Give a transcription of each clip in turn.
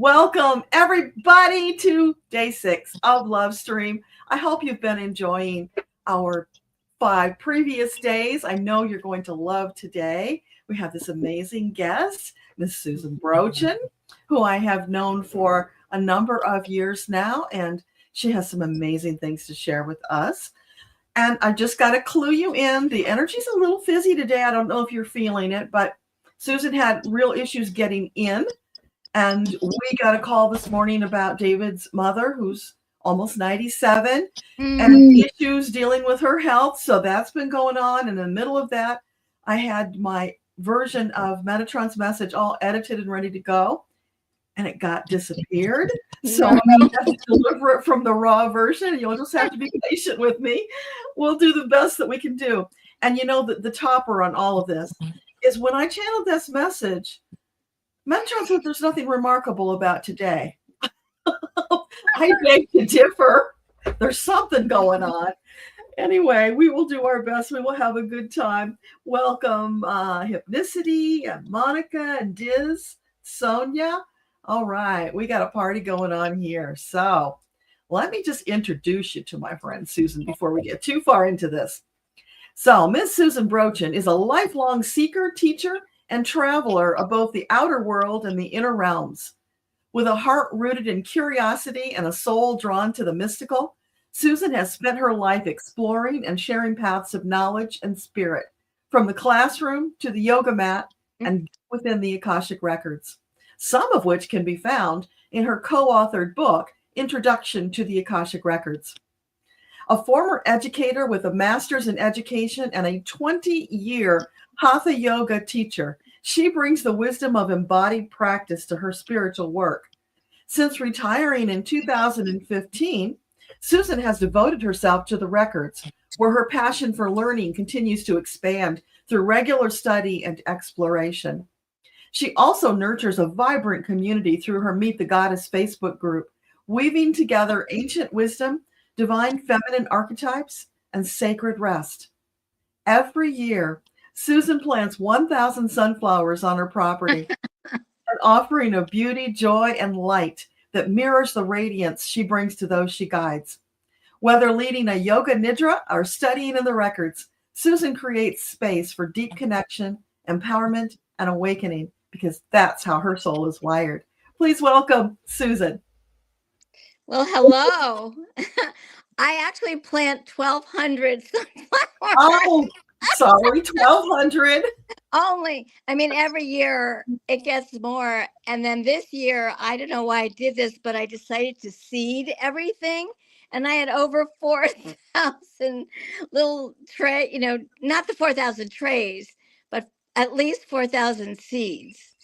Welcome, everybody, to day 6 of LOVEStream. I hope you've been enjoying our 5 previous days. I know you're going to love today. We have this amazing guest, Miss Susan Brochin, who I have known for a number of years now, and she has some amazing things to share with us. And I just got to clue you in. The energy's a little fizzy today. I don't know if you're feeling it, but Susan had real issues getting in. And we got a call this morning about David's mother, who's almost 97, and issues dealing with her health. So that's been going on. In the middle of that, I had my version of Metatron's message all edited and ready to go, and it got disappeared. So I'm going to have to deliver it from the raw version. You'll just have to be patient with me. We'll do the best that we can do. And you know that the topper on all of this is when I channeled this message, Metatron said there's nothing remarkable about today. I beg to differ. There's something going on. Anyway, we will do our best. We will have a good time. Welcome, Hypnicity and Monica and Diz, Sonia. All right, we got a party going on here. So let me just introduce you to my friend Susan before we get too far into this. So Miss Susan Brochin is a lifelong seeker, teacher, and traveler of both the outer world and the inner realms. With a heart rooted in curiosity and a soul drawn to the mystical, Susan has spent her life exploring and sharing paths of knowledge and spirit, from the classroom to the yoga mat and within the Akashic records, some of which can be found in her co-authored book, Introduction to the Akashic Records. A former educator with a master's in education and a 20-year Hatha yoga teacher, she brings the wisdom of embodied practice to her spiritual work. Since retiring in 2015, Susan has devoted herself to the records, where her passion for learning continues to expand through regular study and exploration. She also nurtures a vibrant community through her Meet the Goddess Facebook group, weaving together ancient wisdom, divine feminine archetypes, and sacred rest. Every year, Susan plants 1,000 sunflowers on her property, an offering of beauty, joy, and light that mirrors the radiance she brings to those she guides. Whether leading a yoga nidra or studying in the records, Susan creates space for deep connection, empowerment, and awakening, because that's how her soul is wired. Please welcome Susan. Well, hello. I actually plant 1,200 sunflowers. Oh, sorry, 1,200. Only. I mean, every year it gets more. And then this year, I don't know why I did this, but I decided to seed everything. And I had over 4,000 little not the 4,000 trays, but at least 4,000 seeds.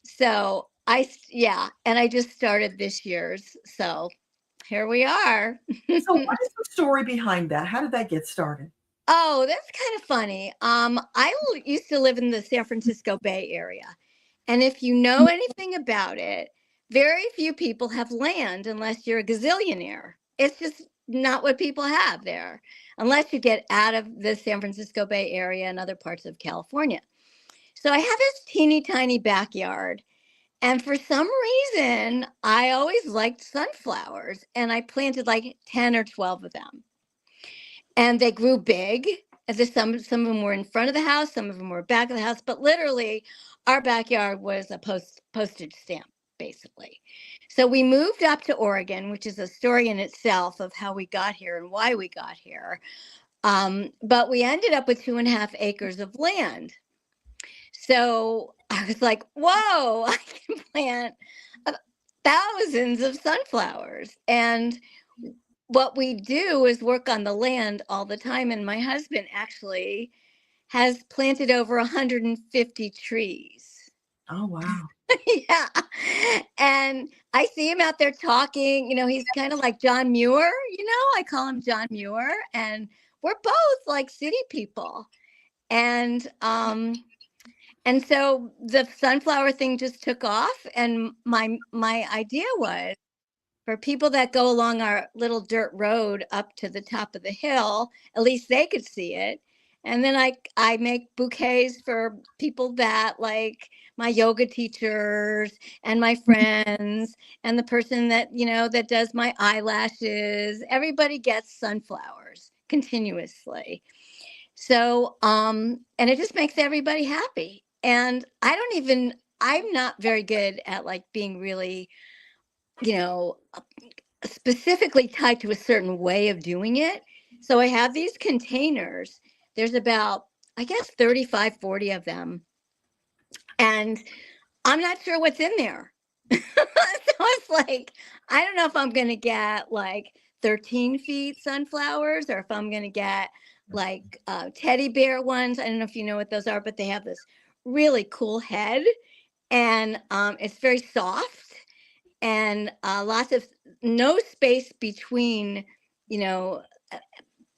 So and I just started this year's. So here we are. So what is the story behind that? How did that get started? Oh, that's kind of funny. I used to live in the San Francisco Bay Area. And if you know anything about it, very few people have land unless you're a gazillionaire. It's just not what people have there, unless you get out of the San Francisco Bay Area and other parts of California. So I have this teeny tiny backyard. And for some reason, I always liked sunflowers, and I planted like 10 or 12 of them. And they grew big. Some of them were in front of the house, some of them were back of the house, but literally our backyard was a postage stamp, basically. So we moved up to Oregon, which is a story in itself of how we got here and why we got here. But we ended up with 2.5 acres of land. So I was like, whoa, I can plant thousands of sunflowers. And what we do is work on the land all the time. And my husband actually has planted over 150 trees. Oh, wow. Yeah. And I see him out there talking. He's kind of like John Muir. I call him John Muir. And we're both like city people. And so the sunflower thing just took off. And my idea was, for people that go along our little dirt road up to the top of the hill, at least they could see it. And then I make bouquets for people that like my yoga teachers and my friends and the person that, that does my eyelashes. Everybody gets sunflowers continuously. So, and it just makes everybody happy. And I'm not very good at like being really, specifically tied to a certain way of doing it. So I have these containers. There's about, I guess, 35, 40 of them. And I'm not sure what's in there. So it's like, I don't know if I'm going to get like 13 feet sunflowers or if I'm going to get like teddy bear ones. I don't know if you know what those are, but they have this really cool head and it's very soft and lots of no space between,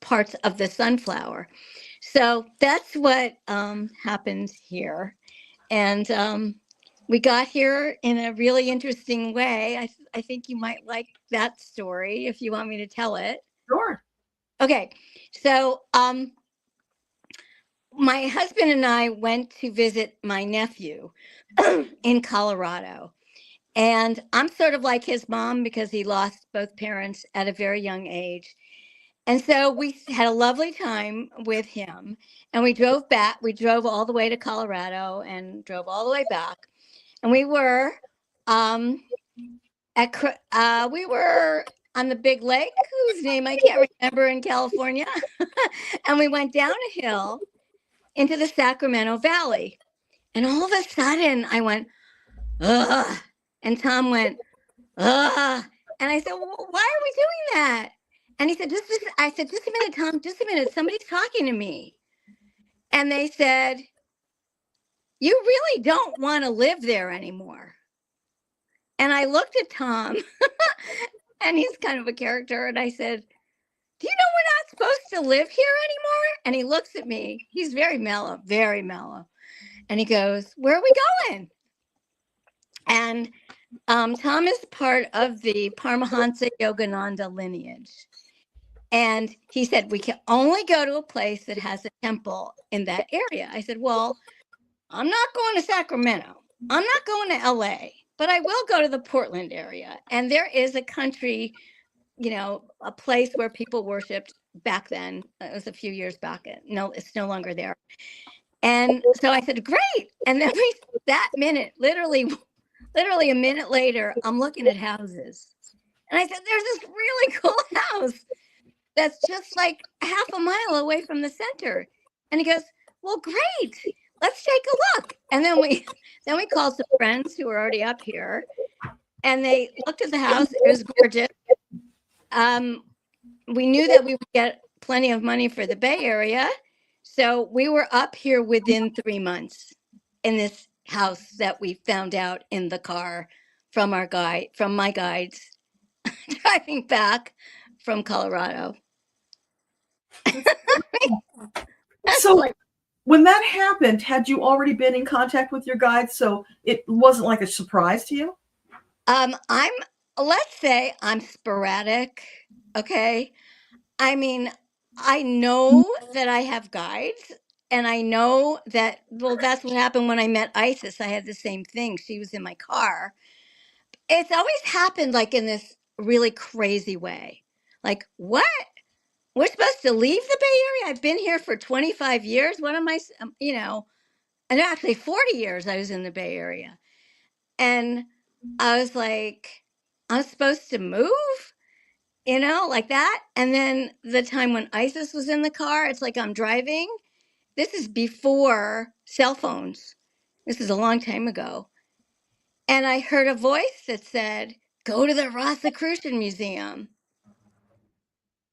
parts of the sunflower. So that's what happened here. And we got here in a really interesting way. I think you might like that story if you want me to tell it. Sure. Okay. So my husband and I went to visit my nephew in Colorado. And I'm sort of like his mom because he lost both parents at a very young age. And so we had a lovely time with him and we drove back. We drove all the way to Colorado and drove all the way back. And we were we were on the big lake, whose name I can't remember, in California. And we went down a hill into the Sacramento Valley. And all of a sudden I went, ugh. And Tom went, ugh. And I said, well, why are we doing that? And he said, I said, just a minute, Tom, just a minute. Somebody's talking to me. And they said, you really don't want to live there anymore. And I looked at Tom and he's kind of a character. And I said, do you know we're not supposed to live here anymore? And he looks at me. He's very mellow, very mellow. And he goes, where are we going? And Tom is part of the Paramahansa Yogananda lineage. And he said, we can only go to a place that has a temple in that area. I said, well, I'm not going to Sacramento. I'm not going to LA, but I will go to the Portland area. And there is a country, a place where people worshiped back then. It was a few years back. No, it's no longer there. And so I said, great. And then that minute, literally a minute later, I'm looking at houses. And I said, there's this really cool house that's just like half a mile away from the center. And he goes, well, great. Let's take a look. And then we called some friends who were already up here and they looked at the house. It was gorgeous. We knew that we would get plenty of money for the Bay Area. So we were up here within 3 months in this house that we found out in the car from my guides driving back from Colorado. So when that happened, had you already been in contact with your guides? So it wasn't like a surprise to you? Let's say I'm sporadic. Okay. I mean, I know that I have guides and I know that, well, that's what happened when I met Isis. I had the same thing. She was in my car. It's always happened like in this really crazy way. Like, what? We're supposed to leave the Bay Area? I've been here for 25 years. What am I, and actually 40 years I was in the Bay Area. And I was like, I'm supposed to move, like that. And then the time when Isis was in the car, it's like I'm driving. This is before cell phones. This is a long time ago. And I heard a voice that said, go to the Rosicrucian Museum.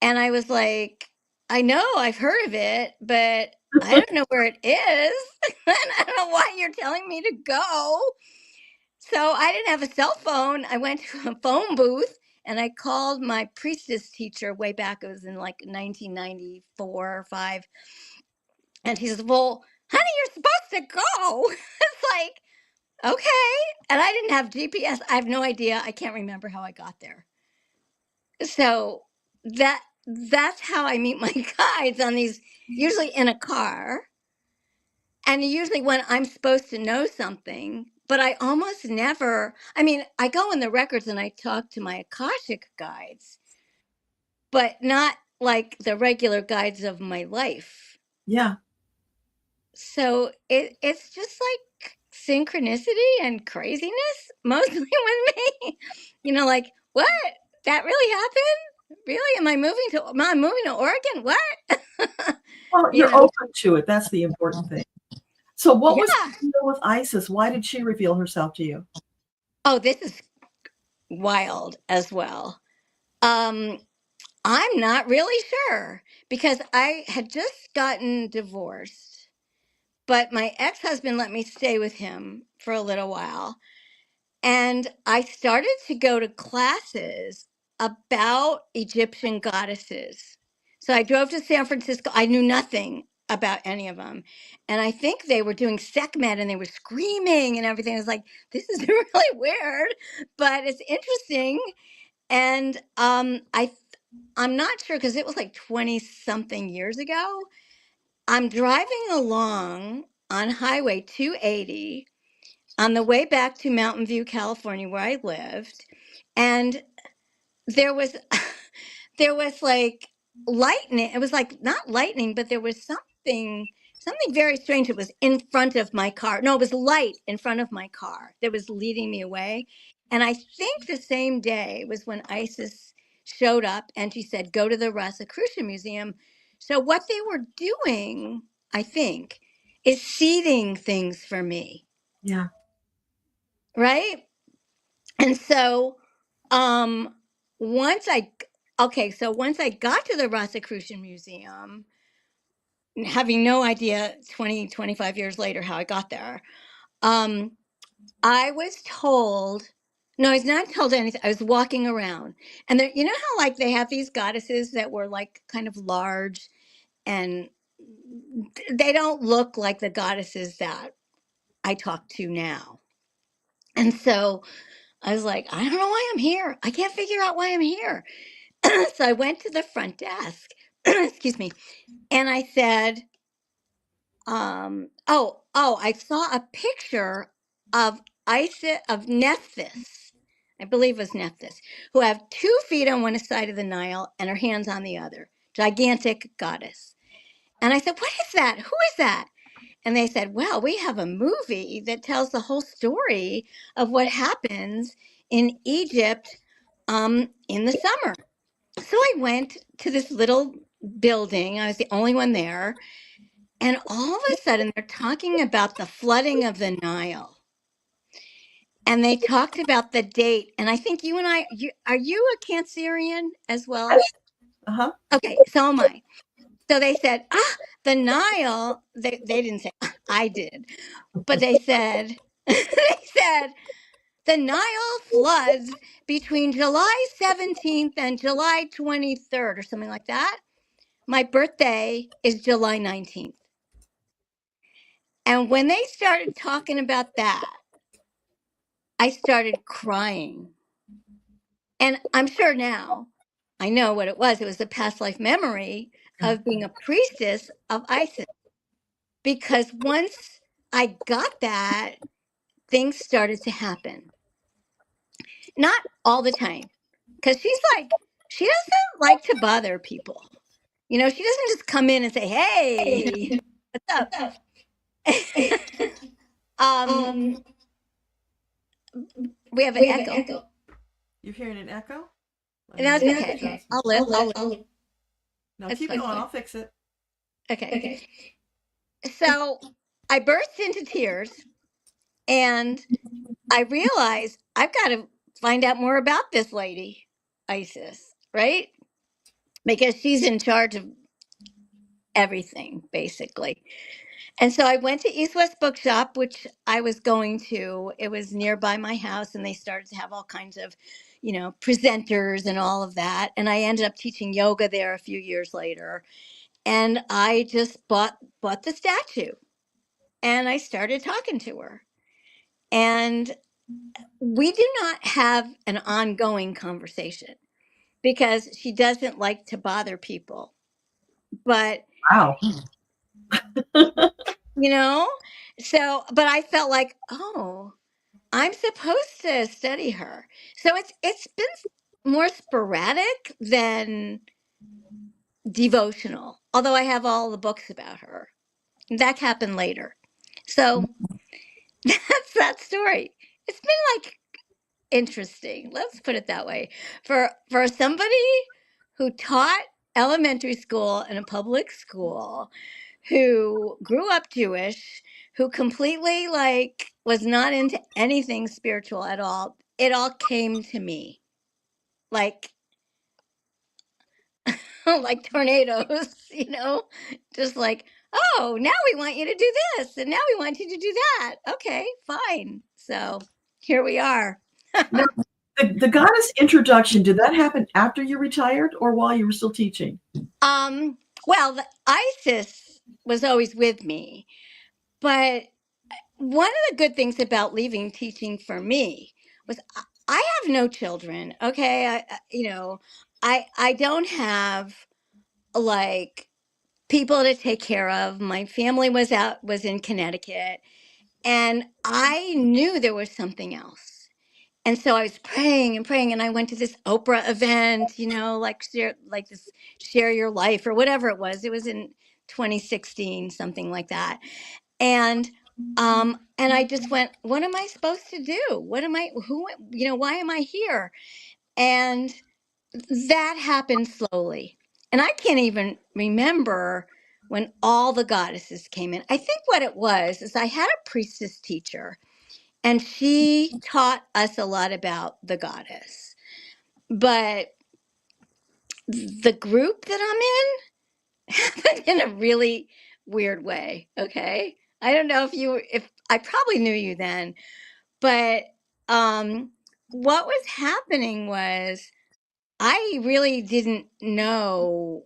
And I was like, I know, I've heard of it, but I don't know where it is. And I don't know why you're telling me to go. So I didn't have a cell phone. I went to a phone booth and I called my priestess teacher way back. It was in like 1994 or 5. And she says, well, honey, you're supposed to go. It's like, okay. And I didn't have GPS. I have no idea. I can't remember how I got there. So that that's how I meet my guides on these, usually in a car. And usually when I'm supposed to know something, but I almost never, I mean, I go in the records and I talk to my Akashic guides, but not like the regular guides of my life. Yeah. So it's just like synchronicity and craziness mostly with me. Like, what? That really happened? Really? Am I moving to Oregon? What? Well, you you're know, open to it. That's the important thing. So what was yeah. the deal with Isis? Why did she reveal herself to you? Oh, this is wild as well. Um, I'm not really sure because I had just gotten divorced, but my ex-husband let me stay with him for a little while. And I started to go to classes about Egyptian goddesses. So I drove to San Francisco. I knew nothing about any of them. And I think they were doing Sekhmet and they were screaming and everything. I was like, this is really weird, but it's interesting. And I'm not sure because it was like 20 something years ago. I'm driving along on Highway 280 on the way back to Mountain View, California, where I lived, and there was there was like lightning. It was like not lightning, but there was something very strange. It was in front of my car. No, it was light in front of my car that was leading me away. And I think the same day was when Isis showed up and she said, "Go to the Rosicrucian Museum." So what they were doing, I think, is seeding things for me, Yeah. right? And so, um, once I, okay, so once I got to the Rosicrucian Museum, having no idea 20, 25 years later how I got there, um, I was told, no, I was not told anything. I was walking around and there, you know how like they have these goddesses that were like kind of large and they don't look like the goddesses that I talk to now. And so I was like, I don't know why I'm here. I can't figure out why I'm here. So I went to the front desk, excuse me, and I said, I saw a picture of Isis of Nephthys, I believe it was Nephthys, who have 2 feet on one side of the Nile and her hands on the other, gigantic goddess. And I said, what is that? Who is that? And they said, well, we have a movie that tells the whole story of what happens in Egypt in the summer. So I went to this little building. I was the only one there. And all of a sudden, they're talking about the flooding of the Nile. And they talked about the date. And I think you and are you a Cancerian as well? Uh-huh. Okay, so am I. So they said, the Nile, they didn't say, I did, but they said, they said, the Nile floods between July 17th and July 23rd or something like that. My birthday is July 19th. And when they started talking about that, I started crying. And I'm sure now I know what it was. It was the past life memory of being a priestess of Isis. Because once I got that, things started to happen. Not all the time. Because she doesn't like to bother people. She doesn't just come in and say, hey, what's up? um, we have an echo. You're hearing an echo? And that's okay. I'll live. No, That's keep fine. going. I'll fix it. Okay. So I burst into tears and I realized I've got to find out more about this lady, Isis, right? Because she's in charge of everything, basically. And so I went to East West Bookshop, which I was going to. It was nearby my house, and they started to have all kinds of, presenters and all of that. And I ended up teaching yoga there a few years later. And I just bought the statue, and I started talking to her. And we do not have an ongoing conversation. because she doesn't like to bother people. But Wow. but I felt like, oh, I'm supposed to study her. So it's been more sporadic than devotional, although I have all the books about her. That happened later. So that's that story. It's been like interesting. Let's put it that way. For somebody who taught elementary school in a public school, who grew up Jewish, who completely like was not into anything spiritual at all, it all came to me like like tornadoes, just like, oh, now we want you to do this and now we want you to do that. Okay, fine. So here we are. Now, the goddess introduction, did that happen after you retired or while you were still teaching? Well, the Isis was always with me, but one of the good things about leaving teaching for me was I have no children. Okay, I don't have like people to take care of. My family was in Connecticut, and I knew there was something else. And so I was praying and praying, and I went to this Oprah event, like this Share Your Life or whatever it was. It was in 2016, something like that. And I just went, what am I supposed to do? Why am I here? And that happened slowly. And I can't even remember when all the goddesses came in. I think what it was is I had a priestess teacher, and she taught us a lot about the goddess. But the group that I'm in happened in a really weird way. Okay. I don't know if I probably knew you then, but what was happening was I really didn't know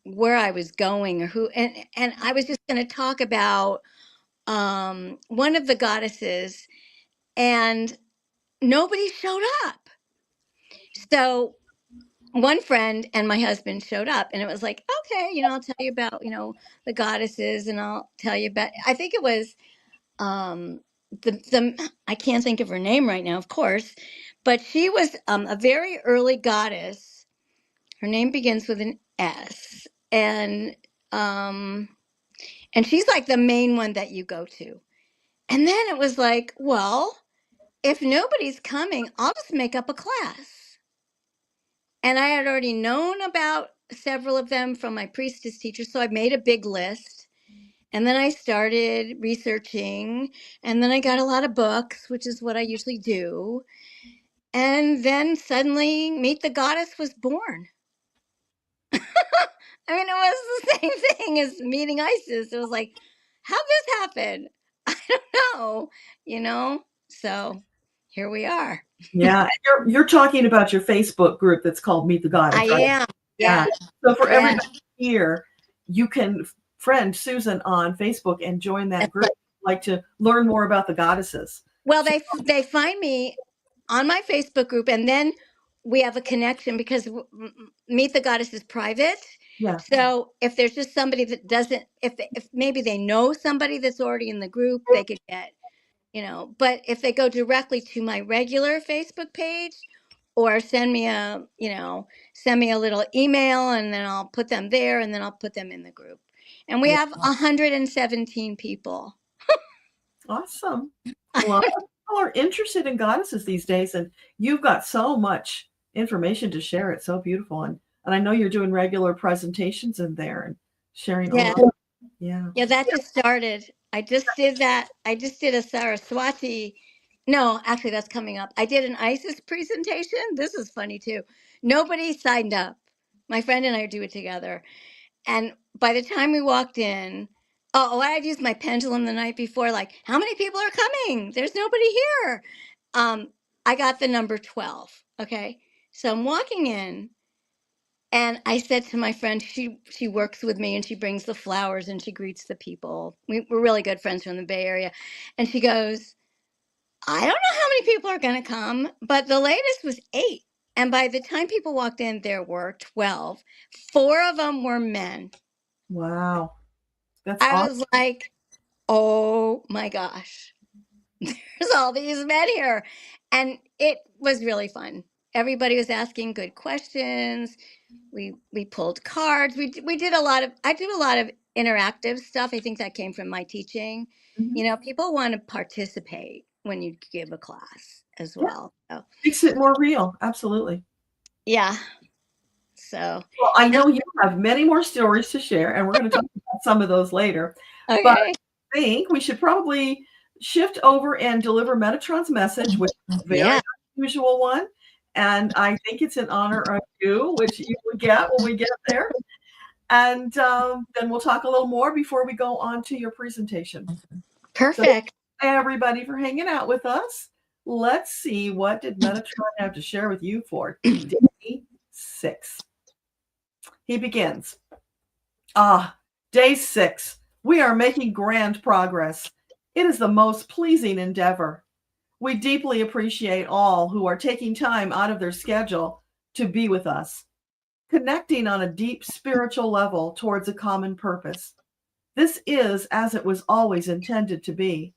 where I was going or who, and I was just going to talk about one of the goddesses, and nobody showed up. So one friend and my husband showed up, and it was like, okay, I'll tell you about the goddesses, and I'll tell you about. I think it was um the I can't think of her name right now, of course, but she was a very early goddess. Her name begins with an S, um and she's like the main one that you go to. And then it was like, well, if nobody's coming, I'll just make up a class. And I had already known about several of them from my priestess teacher, so I made a big list. And then I started researching, and then I got a lot of books, which is what I usually do. And then suddenly Meet the Goddess was born. I mean, it was the same thing as meeting Isis. It was like, how'd this happen? I don't know. So here we are. Yeah, and you're talking about your Facebook group that's called Meet the Goddess, I right? am. Yeah. Yeah. So for Yeah. everybody here, you can friend Susan on Facebook and join that group. Like to learn more about the goddesses. Well, they find me on my Facebook group, and then we have a connection because Meet the Goddess is private. Yeah. So if there's just somebody that doesn't, if maybe they know somebody that's already in the group, they could get, But if they go directly to my regular Facebook page, or send me a little email, and then I'll put them there, and then I'll put them in the group. And we have 117 people. Awesome. Well, people are interested in goddesses these days, and you've got so much information to share. It's so beautiful. And I know you're doing regular presentations in there and sharing all. Yeah. Yeah, that just started. I just did that. I just did a Saraswati. No, actually, that's coming up. I did an ISIS presentation. This is funny too. Nobody signed up. My friend and I do it together. And by the time we walked in, I'd used my pendulum the night before, like, how many people are coming? There's nobody here. I got the number 12. Okay. So I'm walking in, and I said to my friend, she works with me, and she brings the flowers and she greets the people. We're really good friends from the Bay Area. And she goes, I don't know how many people are going to come, but the latest was 8. And by the time people walked in, there were 12. 4 of them were men. Wow. That's I awesome. was like, oh my gosh, there's all these men here. And it was really fun. Everybody was asking good questions. We pulled cards. We did I do a lot of interactive stuff. I think that came from my teaching. Mhm. You know, people want to participate when you give a class as Yeah. well. So, Makes it more real. Absolutely. yeah. So, Well, I know you have many more stories to share, and we're going to talk about some of those later. But okay. I think we should probably shift over and deliver Metatron's message, which is a very Yeah. unusual one. And I think it's in honor of you, which you will get when we get there. And then we'll talk a little more before we go on to your presentation. Perfect. So, everybody for hanging out with us. Let's see, what did Metatron have to share with you for day 6? He begins. Day 6. We are making grand progress. It is the most pleasing endeavor. We deeply appreciate all who are taking time out of their schedule to be with us, connecting on a deep spiritual level towards a common purpose. This is as it was always intended to be,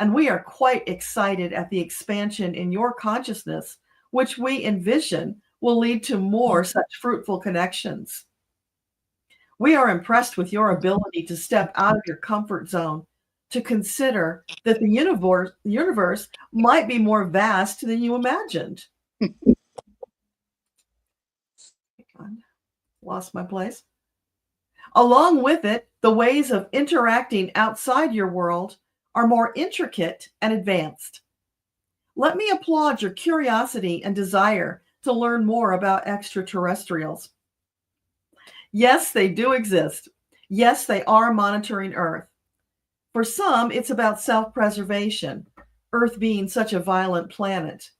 and we are quite excited at the expansion in your consciousness, which we envision will lead to more such fruitful connections. We are impressed with your ability to step out of your comfort zone, to consider that the universe might be more vast than you imagined. Lost my place. Along with it, the ways of interacting outside your world are more intricate and advanced. Let me applaud your curiosity and desire to learn more about extraterrestrials. Yes, they do exist. Yes, they are monitoring Earth. For some, it's about self-preservation, Earth being such a violent planet,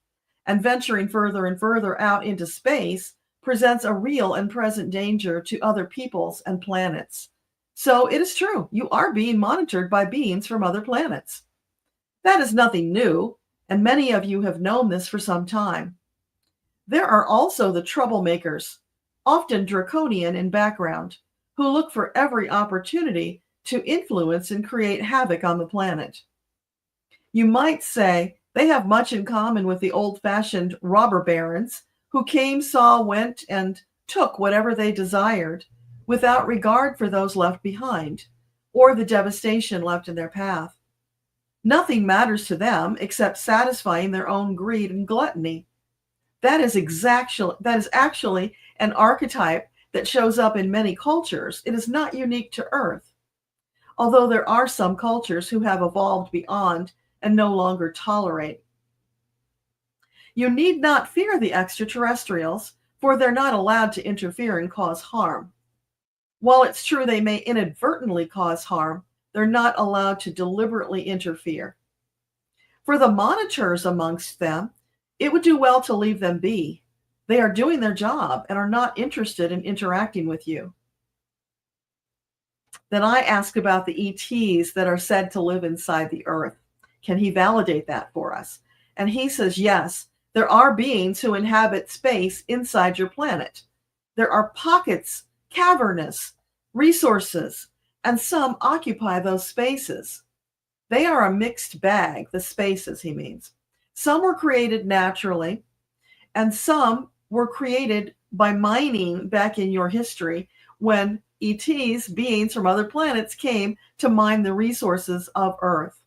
and venturing further and further out into space presents a real and present danger to other peoples and planets. So it is true, you are being monitored by beings from other planets. That is nothing new, and many of you have known this for some time. There are also the troublemakers, often draconian in background, who look for every opportunity to influence and create havoc on the planet. You might say they have much in common with the old-fashioned robber barons who came, saw, went, and took whatever they desired without regard for those left behind or the devastation left in their path. Nothing matters to them except satisfying their own greed and gluttony. That is actually an archetype that shows up in many cultures. It is not unique to Earth, although there are some cultures who have evolved beyond and no longer tolerate. You need not fear the extraterrestrials, for they're not allowed to interfere and cause harm. While it's true they may inadvertently cause harm, they're not allowed to deliberately interfere. For the monitors amongst them, it would do well to leave them be. They are doing their job and are not interested in interacting with you. Then I ask about the ETs that are said to live inside the Earth. Can he validate that for us? And he says, yes, there are beings who inhabit space inside your planet. There are pockets, cavernous, resources, and some occupy those spaces. They are a mixed bag, the spaces, he means. Some were created naturally, and some were created by mining back in your history when ETs, beings from other planets, came to mine the resources of Earth.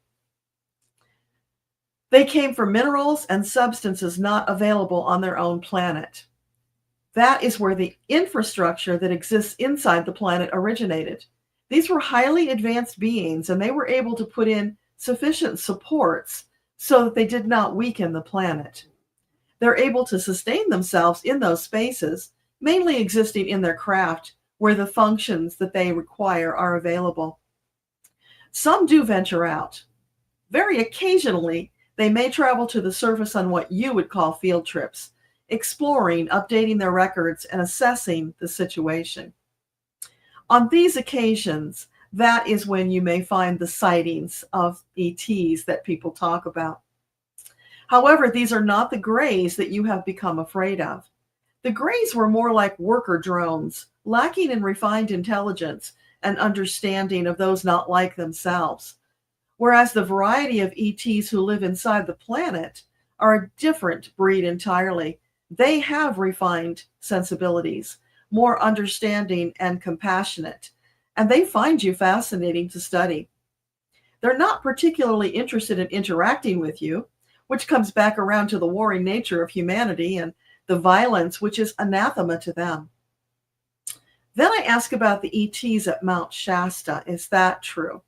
They came for minerals and substances not available on their own planet. That is where the infrastructure that exists inside the planet originated. These were highly advanced beings, and they were able to put in sufficient supports so that they did not weaken the planet. They're able to sustain themselves in those spaces, mainly existing in their craft, where the functions that they require are available. Some do venture out. Very occasionally, they may travel to the surface on what you would call field trips, exploring, updating their records, and assessing the situation. On these occasions, that is when you may find the sightings of ETs that people talk about. However, these are not the grays that you have become afraid of. The grays were more like worker drones, lacking in refined intelligence and understanding of those not like themselves. Whereas the variety of ETs who live inside the planet are a different breed entirely. They have refined sensibilities, more understanding and compassionate, and they find you fascinating to study. They're not particularly interested in interacting with you, which comes back around to the warring nature of humanity and the violence which is anathema to them. Then I ask about the ETs at Mount Shasta. Is that true?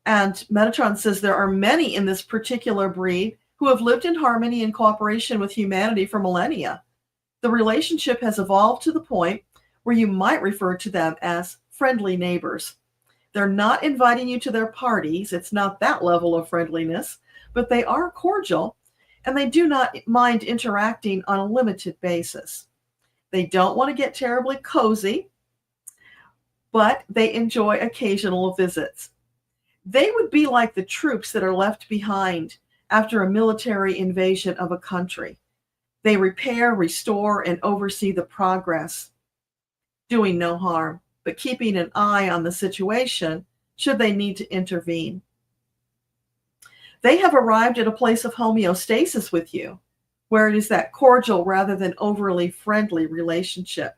And Metatron says there are many in this particular breed who have lived in harmony and cooperation with humanity for millennia. The relationship has evolved to the point where you might refer to them as friendly neighbors. They're not inviting you to their parties. It's not that level of friendliness, but they are cordial, and they do not mind interacting on a limited basis. They don't want to get terribly cozy, but they enjoy occasional visits. They would be like the troops that are left behind after a military invasion of a country. They repair, restore, and oversee the progress, doing no harm, but keeping an eye on the situation should they need to intervene. They have arrived at a place of homeostasis with you, where it is that cordial rather than overly friendly relationship.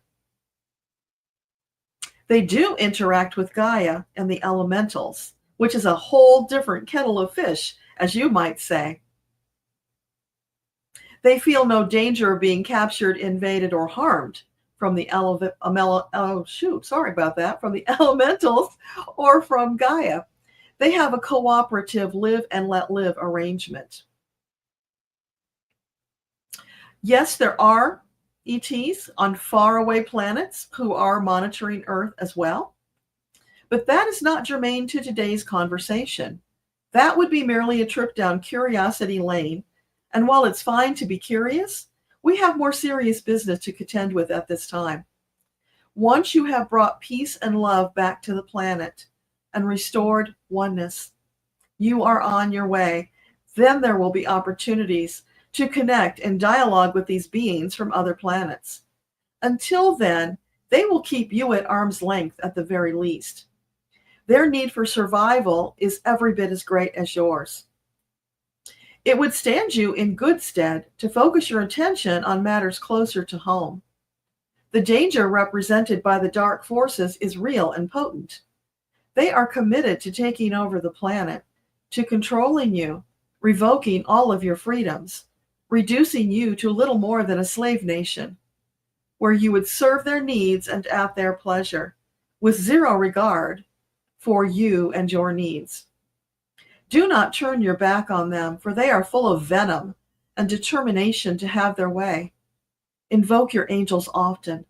They do interact with Gaia and the elementals, which is a whole different kettle of fish, as you might say. They feel no danger of being captured, invaded, or harmed from the from the elementals or from Gaia. They have a cooperative live and let live arrangement. Yes, there are ETs on faraway planets who are monitoring Earth as well. But that is not germane to today's conversation. That would be merely a trip down curiosity lane. And while it's fine to be curious, we have more serious business to contend with at this time. Once you have brought peace and love back to the planet and restored oneness, you are on your way. Then there will be opportunities to connect and dialogue with these beings from other planets. Until then, they will keep you at arm's length at the very least. Their need for survival is every bit as great as yours. It would stand you in good stead to focus your attention on matters closer to home. The danger represented by the dark forces is real and potent. They are committed to taking over the planet, to controlling you, revoking all of your freedoms, reducing you to little more than a slave nation, where you would serve their needs and at their pleasure, with zero regard for you and your needs. Do not turn your back on them, for they are full of venom and determination to have their way. Invoke your angels often.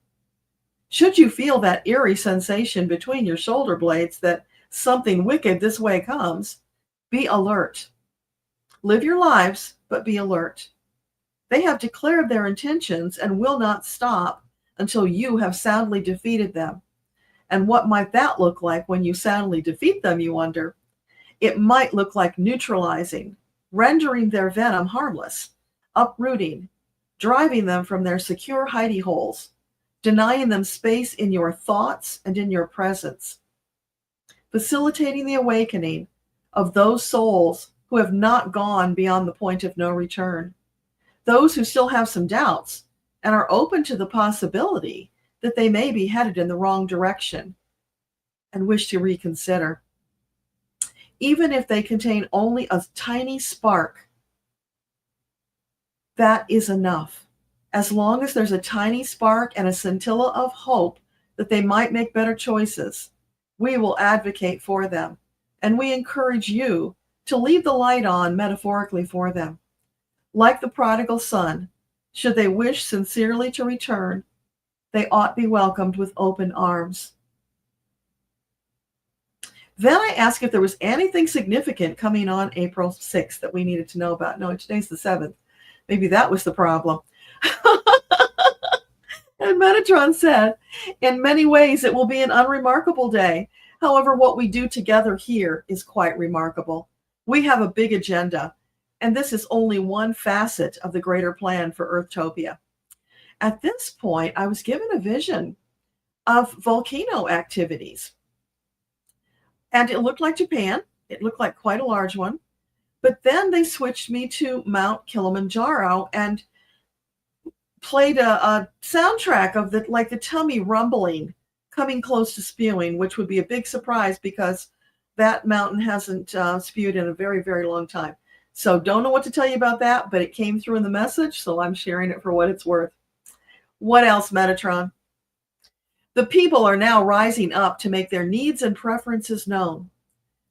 Should you feel that eerie sensation between your shoulder blades that something wicked this way comes, be alert. Live your lives, but be alert. They have declared their intentions and will not stop until you have soundly defeated them. And what might that look like when you soundly defeat them, you wonder? It might look like neutralizing, rendering their venom harmless, uprooting, driving them from their secure hidey holes, denying them space in your thoughts and in your presence, facilitating the awakening of those souls who have not gone beyond the point of no return, those who still have some doubts and are open to the possibility that they may be headed in the wrong direction and wish to reconsider. Even if they contain only a tiny spark, that is enough. As long as there's a tiny spark and a scintilla of hope that they might make better choices, we will advocate for them, and we encourage you to leave the light on metaphorically for them. Like the prodigal son, should they wish sincerely to return, they ought be welcomed with open arms. Then I asked if there was anything significant coming on April 6th that we needed to know about. No, today's the 7th. Maybe that was the problem. And Metatron said, in many ways it will be an unremarkable day. However, what we do together here is quite remarkable. We have a big agenda. And this is only one facet of the greater plan for Earthtopia. At this point, I was given a vision of volcano activities. And it looked like Japan. It looked like quite a large one. But then they switched me to Mount Kilimanjaro and played a soundtrack of the tummy rumbling, coming close to spewing, which would be a big surprise because that mountain hasn't spewed in a very, very long time. So don't know what to tell you about that, but it came through in the message, so I'm sharing it for what it's worth. What else, Metatron? The people are now rising up to make their needs and preferences known.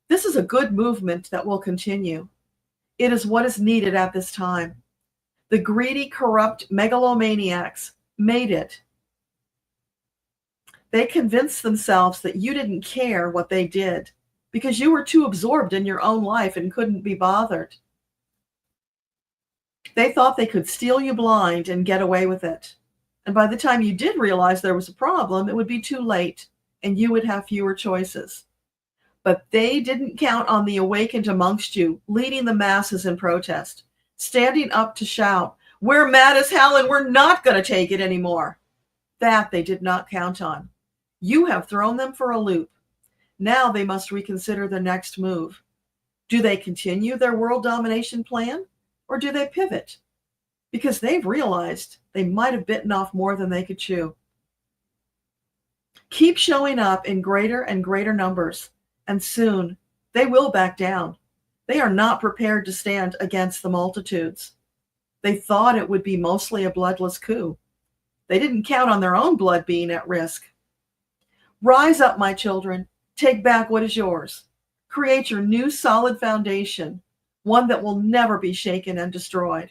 This is a good movement that will continue. It is what is needed at this time. The greedy, corrupt megalomaniacs made it. They convinced themselves that you didn't care what they did because you were too absorbed in your own life and couldn't be bothered. They thought they could steal you blind and get away with it. And by the time you did realize there was a problem, it would be too late and you would have fewer choices. But they didn't count on the awakened amongst you, leading the masses in protest, standing up to shout, "We're mad as hell and we're not going to take it anymore." That they did not count on. You have thrown them for a loop. Now they must reconsider their next move. Do they continue their world domination plan or do they pivot? Because they've realized they might have bitten off more than they could chew. Keep showing up in greater and greater numbers, and soon they will back down. They are not prepared to stand against the multitudes. They thought it would be mostly a bloodless coup. They didn't count on their own blood being at risk. Rise up, my children. Take back what is yours. Create your new solid foundation, one that will never be shaken and destroyed.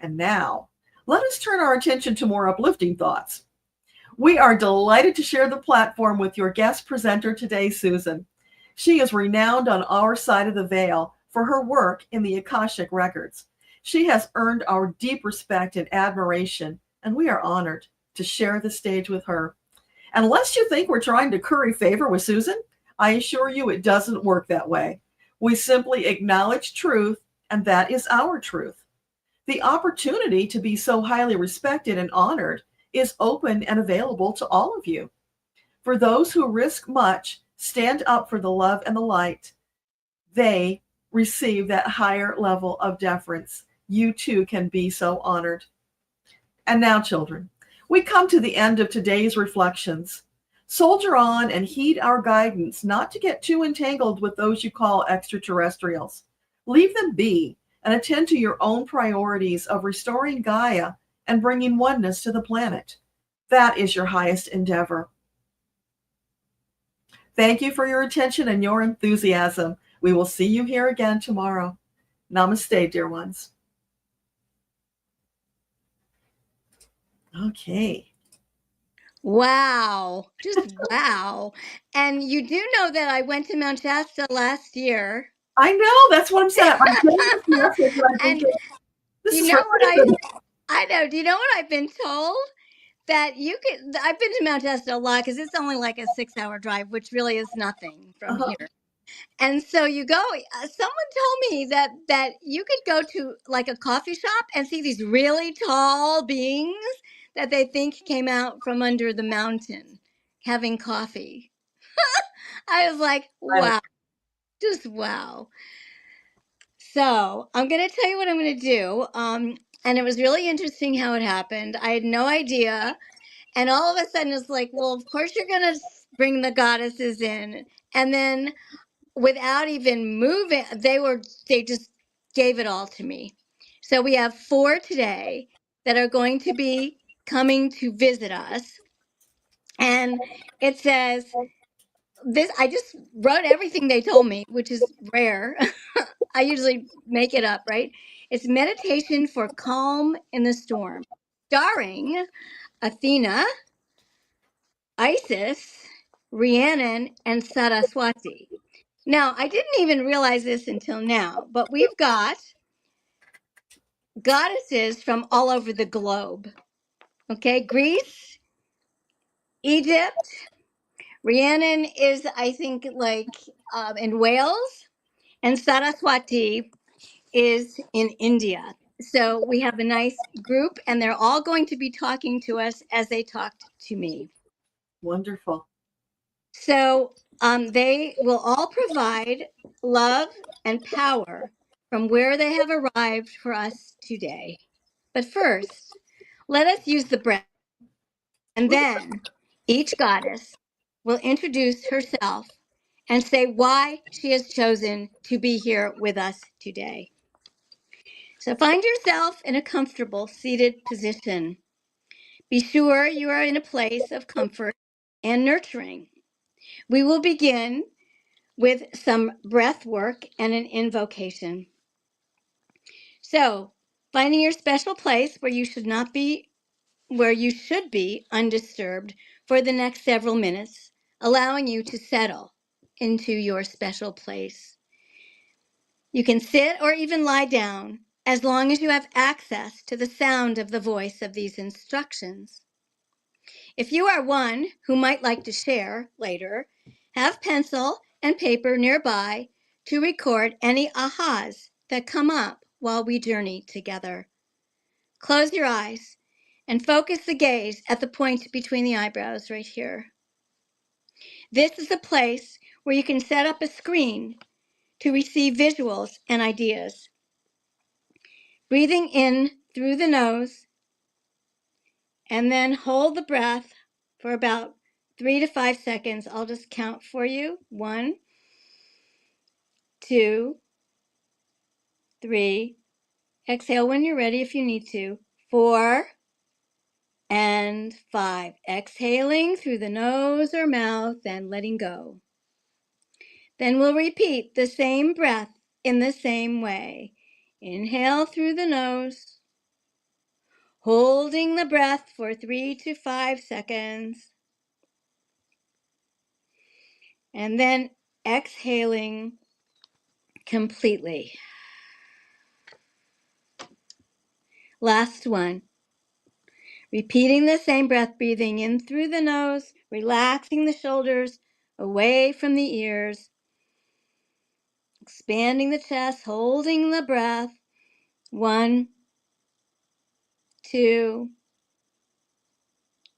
And now, let us turn our attention to more uplifting thoughts. We are delighted to share the platform with your guest presenter today, Susan. She is renowned on our side of the veil for her work in the Akashic records. She has earned our deep respect and admiration, and we are honored to share the stage with her. Unless you think we're trying to curry favor with Susan, I assure you it doesn't work that way. We simply acknowledge truth, and that is our truth. The opportunity to be so highly respected and honored is open and available to all of you. For those who risk much, stand up for the love and the light, they receive that higher level of deference. You too can be so honored. And now, children, we come to the end of today's reflections. Soldier on and heed our guidance not to get too entangled with those you call extraterrestrials. Leave them be and attend to your own priorities of restoring Gaia and bringing oneness to the planet. That is your highest endeavor. Thank you for your attention and your enthusiasm. We will see you here again tomorrow. Namaste, dear ones. Okay. Wow. Just wow. And you do know that I went to Mount Shasta last year. I know. That's what I'm saying. I'm getting this message. And this you is know for what I know. Do you know what I've been told? That you could, I've been to Mount Shasta a lot because it's only like a 6-hour drive, which really is nothing from here. And so you go, someone told me that you could go to like a coffee shop and see these really tall beings that they think came out from under the mountain having coffee. I was like, wow, just wow. So I'm going to tell you what I'm going to do. And it was really interesting how it happened. I had no idea. And all of a sudden it's like, well, of course you're going to bring the goddesses in. And then without even moving, they just gave it all to me. So we have 4 today that are going to be coming to visit us. And it says this, I just wrote everything they told me, which is rare. I usually make it up, right? It's meditation for calm in the storm, starring Athena, Isis, Rhiannon, and Saraswati. Now, I didn't even realize this until now, but we've got goddesses from all over the globe. Okay, Greece, Egypt. Rhiannon is, I think, like in Wales, and Saraswati is in India. So we have a nice group, and they're all going to be talking to us as they talked to me. Wonderful. So they will all provide love and power from where they have arrived for us today. But first, let us use the breath. And then each goddess will introduce herself and say why she has chosen to be here with us today. So find yourself in a comfortable seated position. Be sure you are in a place of comfort and nurturing. We will begin with some breath work and an invocation. So, finding your special place where you should be undisturbed for the next several minutes, allowing you to settle into your special place. You can sit or even lie down as long as you have access to the sound of the voice of these instructions. If you are one who might like to share later, have pencil and paper nearby to record any ahas that come up while we journey together. Close your eyes and focus the gaze at the point between the eyebrows right here. This is a place where you can set up a screen to receive visuals and ideas. Breathing in through the nose, and then hold the breath for about 3 to 5 seconds. I'll just count for you. 1, 2, 3. Exhale when you're ready if you need to. 4 and 5. Exhaling through the nose or mouth and letting go. Then we'll repeat the same breath in the same way. Inhale through the nose, holding the breath for 3 to 5 seconds. And then exhaling completely. Last one. Repeating the same breath, breathing in through the nose, relaxing the shoulders away from the ears, expanding the chest, holding the breath. 1, 2,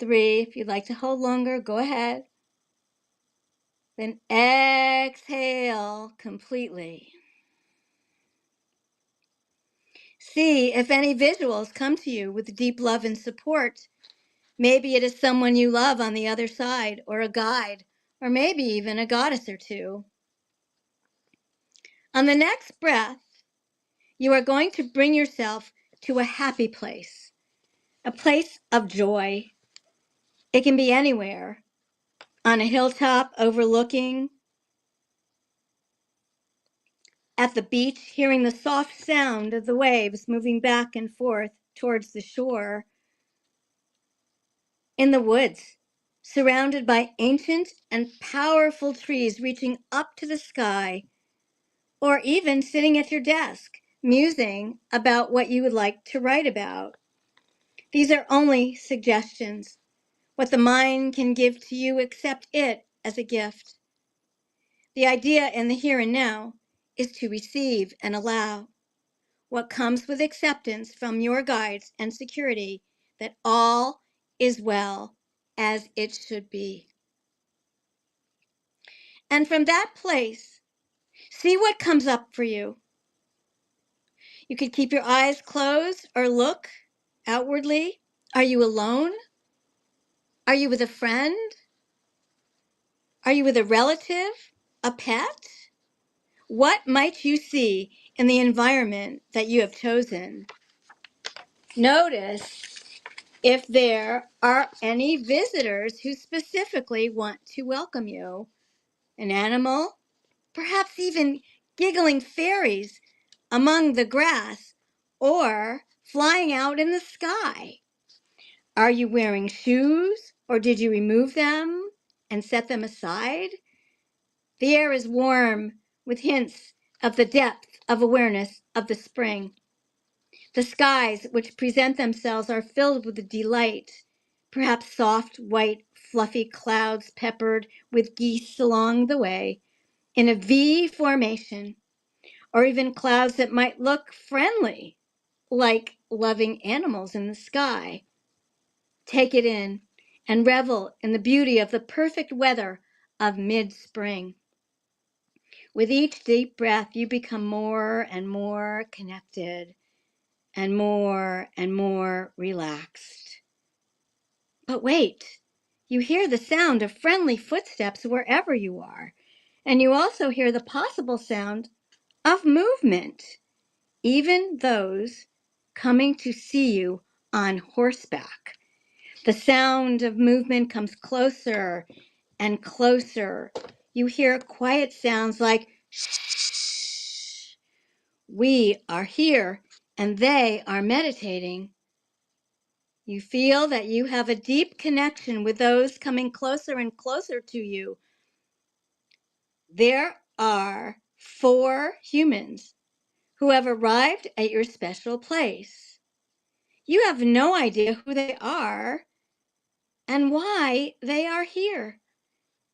3. If you'd like to hold longer, go ahead. Then exhale completely. See if any visuals come to you with deep love and support. Maybe it is someone you love on the other side, or a guide, or maybe even a goddess or two. On the next breath, you are going to bring yourself to a happy place, a place of joy. It can be anywhere, on a hilltop overlooking, at the beach, hearing the soft sound of the waves moving back and forth towards the shore, in the woods, surrounded by ancient and powerful trees reaching up to the sky, or even sitting at your desk, musing about what you would like to write about. These are only suggestions. What the mind can give to you, accept it as a gift. The idea in the here and now is to receive and allow. What comes with acceptance from your guides and security that all is well as it should be. And from that place, see what comes up for you. You could keep your eyes closed or look outwardly. Are you alone? Are you with a friend? Are you with a relative? A pet? What might you see in the environment that you have chosen? Notice if there are any visitors who specifically want to welcome you. An animal, perhaps even giggling fairies among the grass, or flying out in the sky. Are you wearing shoes, or did you remove them and set them aside? The air is warm with hints of the depth of awareness of the spring. The skies which present themselves are filled with delight, perhaps soft, white, fluffy clouds peppered with geese along the way in a V formation, or even clouds that might look friendly, like loving animals in the sky. Take it in and revel in the beauty of the perfect weather of mid-spring. With each deep breath, you become more and more connected and more relaxed. But wait, you hear the sound of friendly footsteps wherever you are, and you also hear the possible sound of movement, even those coming to see you on horseback. The sound of movement comes closer and closer. You hear quiet sounds like shh. We are here and they are meditating. You feel that you have a deep connection with those coming closer and closer to you. There are 4 humans who have arrived at your special place. You have no idea who they are and why they are here.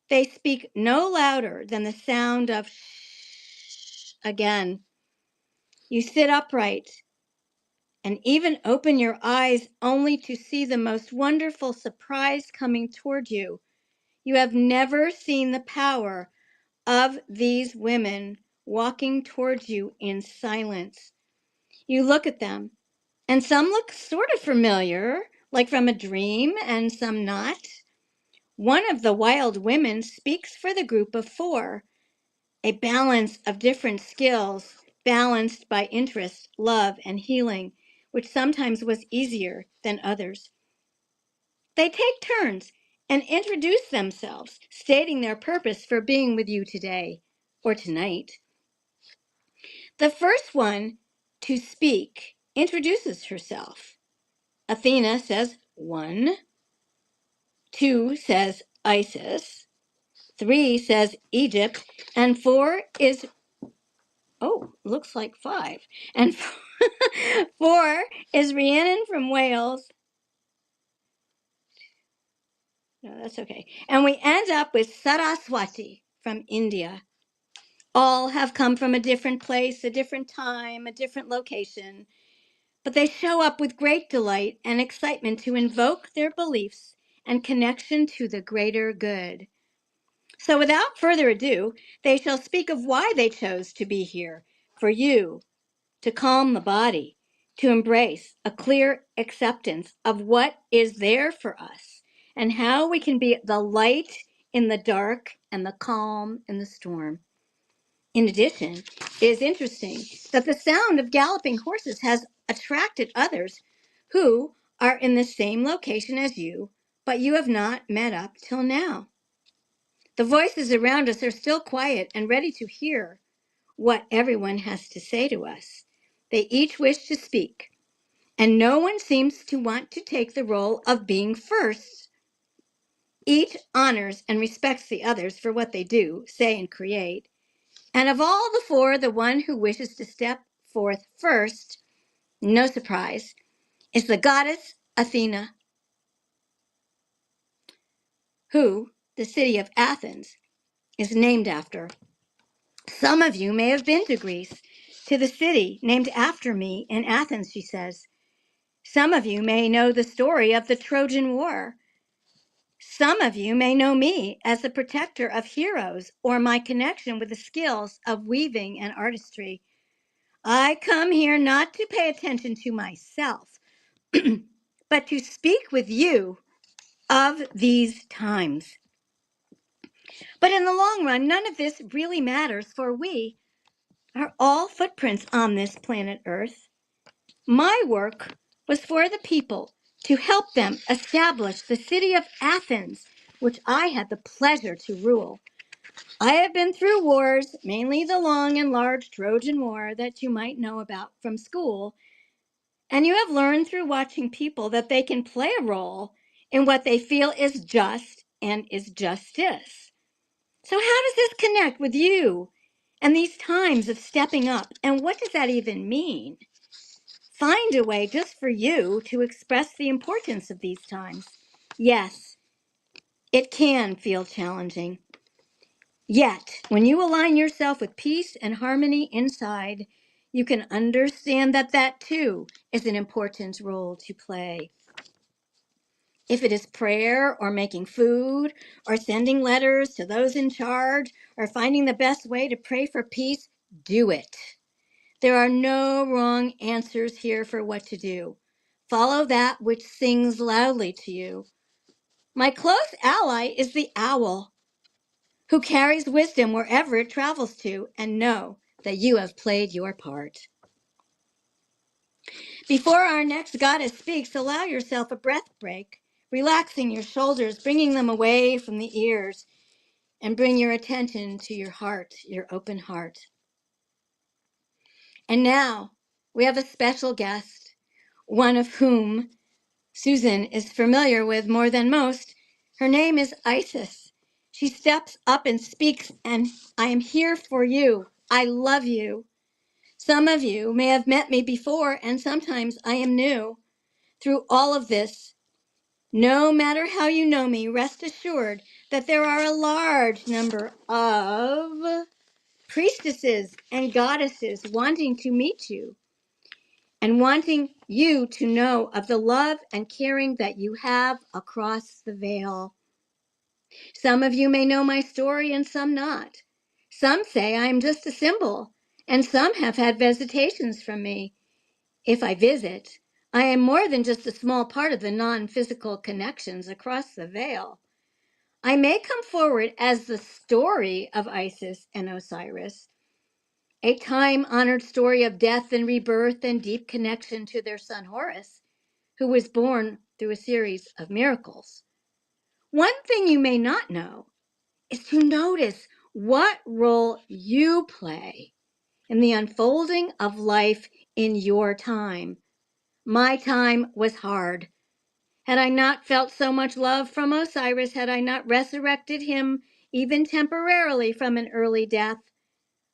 They speak no louder than the sound of shh. Again, you sit upright and even open your eyes only to see the most wonderful surprise coming toward you. You have never seen the power of these women walking towards you in silence. You look at them, and some look sort of familiar, like from a dream, and some not. One of the wild women speaks for the group of 4, a balance of different skills, balanced by interest, love, and healing, which sometimes was easier than others. They take turns and introduce themselves, stating their purpose for being with you today or tonight. The first one to speak introduces herself. Athena says 1, 2 says Isis, 3 says Egypt, and 4 is, looks like 5. And 4 is Rhiannon from Wales. No, that's okay. And we end up with Saraswati from India. All have come from a different place, a different time, a different location, but they show up with great delight and excitement to invoke their beliefs and connection to the greater good. So without further ado, they shall speak of why they chose to be here, for you, to calm the body, to embrace a clear acceptance of what is there for us, and how we can be the light in the dark and the calm in the storm. In addition, it is interesting that the sound of galloping horses has attracted others who are in the same location as you, but you have not met up till now. The voices around us are still quiet and ready to hear what everyone has to say to us. They each wish to speak, and no one seems to want to take the role of being first. Each honors and respects the others for what they do, say, and create. And of all the 4, the one who wishes to step forth first, no surprise, is the goddess Athena, who the city of Athens is named after. Some of you may have been to Greece, to the city named after me in Athens, she says. Some of you may know the story of the Trojan War. Some of you may know me as the protector of heroes or my connection with the skills of weaving and artistry. I come here not to pay attention to myself, but to speak with you of these times. But in the long run, none of this really matters, for we are all footprints on this planet Earth. My work was for the people, to help them establish the city of Athens, which I had the pleasure to rule. I have been through wars, mainly the long and large Trojan War that you might know about from school, and you have learned through watching people that they can play a role in what they feel is just and is justice. So how does this connect with you and these times of stepping up, and what does that even mean? Find a way just for you to express the importance of these times. Yes, it can feel challenging. Yet, when you align yourself with peace and harmony inside, you can understand that that too is an important role to play. If it is prayer or making food or sending letters to those in charge or finding the best way to pray for peace, do it. There are no wrong answers here for what to do. Follow that which sings loudly to you. My close ally is the owl, who carries wisdom wherever it travels to, and know that you have played your part. Before our next goddess speaks, allow yourself a breath break, relaxing your shoulders, bringing them away from the ears, and bring your attention to your heart, your open heart. And now we have a special guest, one of whom Susan is familiar with more than most. Her name is Isis. She steps up and speaks, and I am here for you. I love you. Some of you may have met me before, and sometimes I am new. Through all of this, no matter how you know me, rest assured that there are a large number of priestesses and goddesses wanting to meet you and wanting you to know of the love and caring that you have across the veil. Some of you may know my story and some not. Some say I am just a symbol, and some have had visitations from me. If I visit, I am more than just a small part of the non-physical connections across the veil. I may come forward as the story of Isis and Osiris, a time-honored story of death and rebirth and deep connection to their son Horus, who was born through a series of miracles. One thing you may not know is to notice what role you play in the unfolding of life in your time. My time was hard. Had I not felt so much love from Osiris, had I not resurrected him even temporarily from an early death,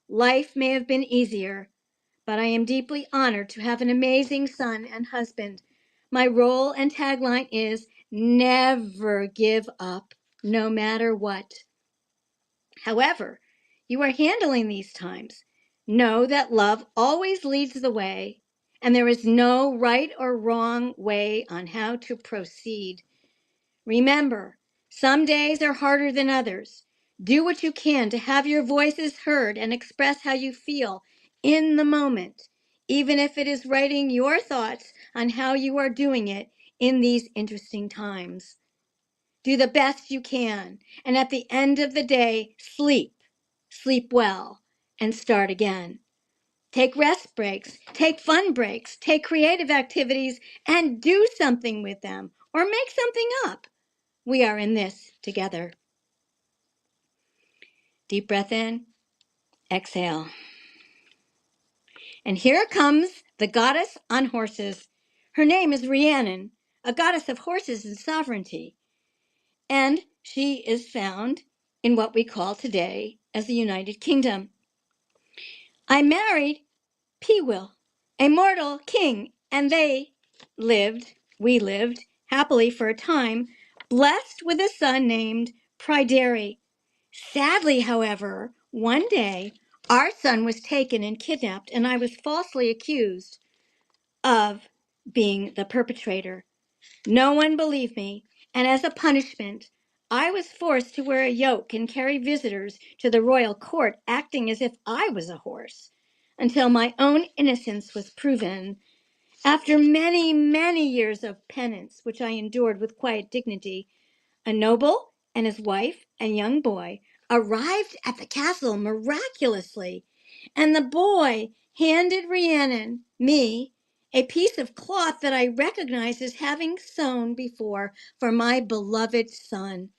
life may have been easier. But I am deeply honored to have an amazing son and husband. My role and tagline is never give up, no matter what. However you are handling these times, know that love always leads the way, and there is no right or wrong way on how to proceed. Remember, some days are harder than others. Do what you can to have your voices heard and express how you feel in the moment, even if it is writing your thoughts on how you are doing it in these interesting times. Do the best you can, and at the end of the day, sleep. Sleep well, and start again. Take rest breaks, take fun breaks, take creative activities, and do something with them, or make something up. We are in this together. Deep breath in, exhale. And here comes the goddess on horses. Her name is Rhiannon, a goddess of horses and sovereignty. And she is found in what we call today as the United Kingdom. I married Pewill, a mortal king, and we lived happily for a time, blessed with a son named Pryderi. Sadly, however, one day our son was taken and kidnapped, and I was falsely accused of being the perpetrator. No one believed me, and as a punishment, I was forced to wear a yoke and carry visitors to the royal court, acting as if I was a horse, until my own innocence was proven. After many, many years of penance, which I endured with quiet dignity, a noble and his wife and young boy arrived at the castle miraculously, and the boy handed Rhiannon, me, a piece of cloth that I recognized as having sewn before for my beloved son.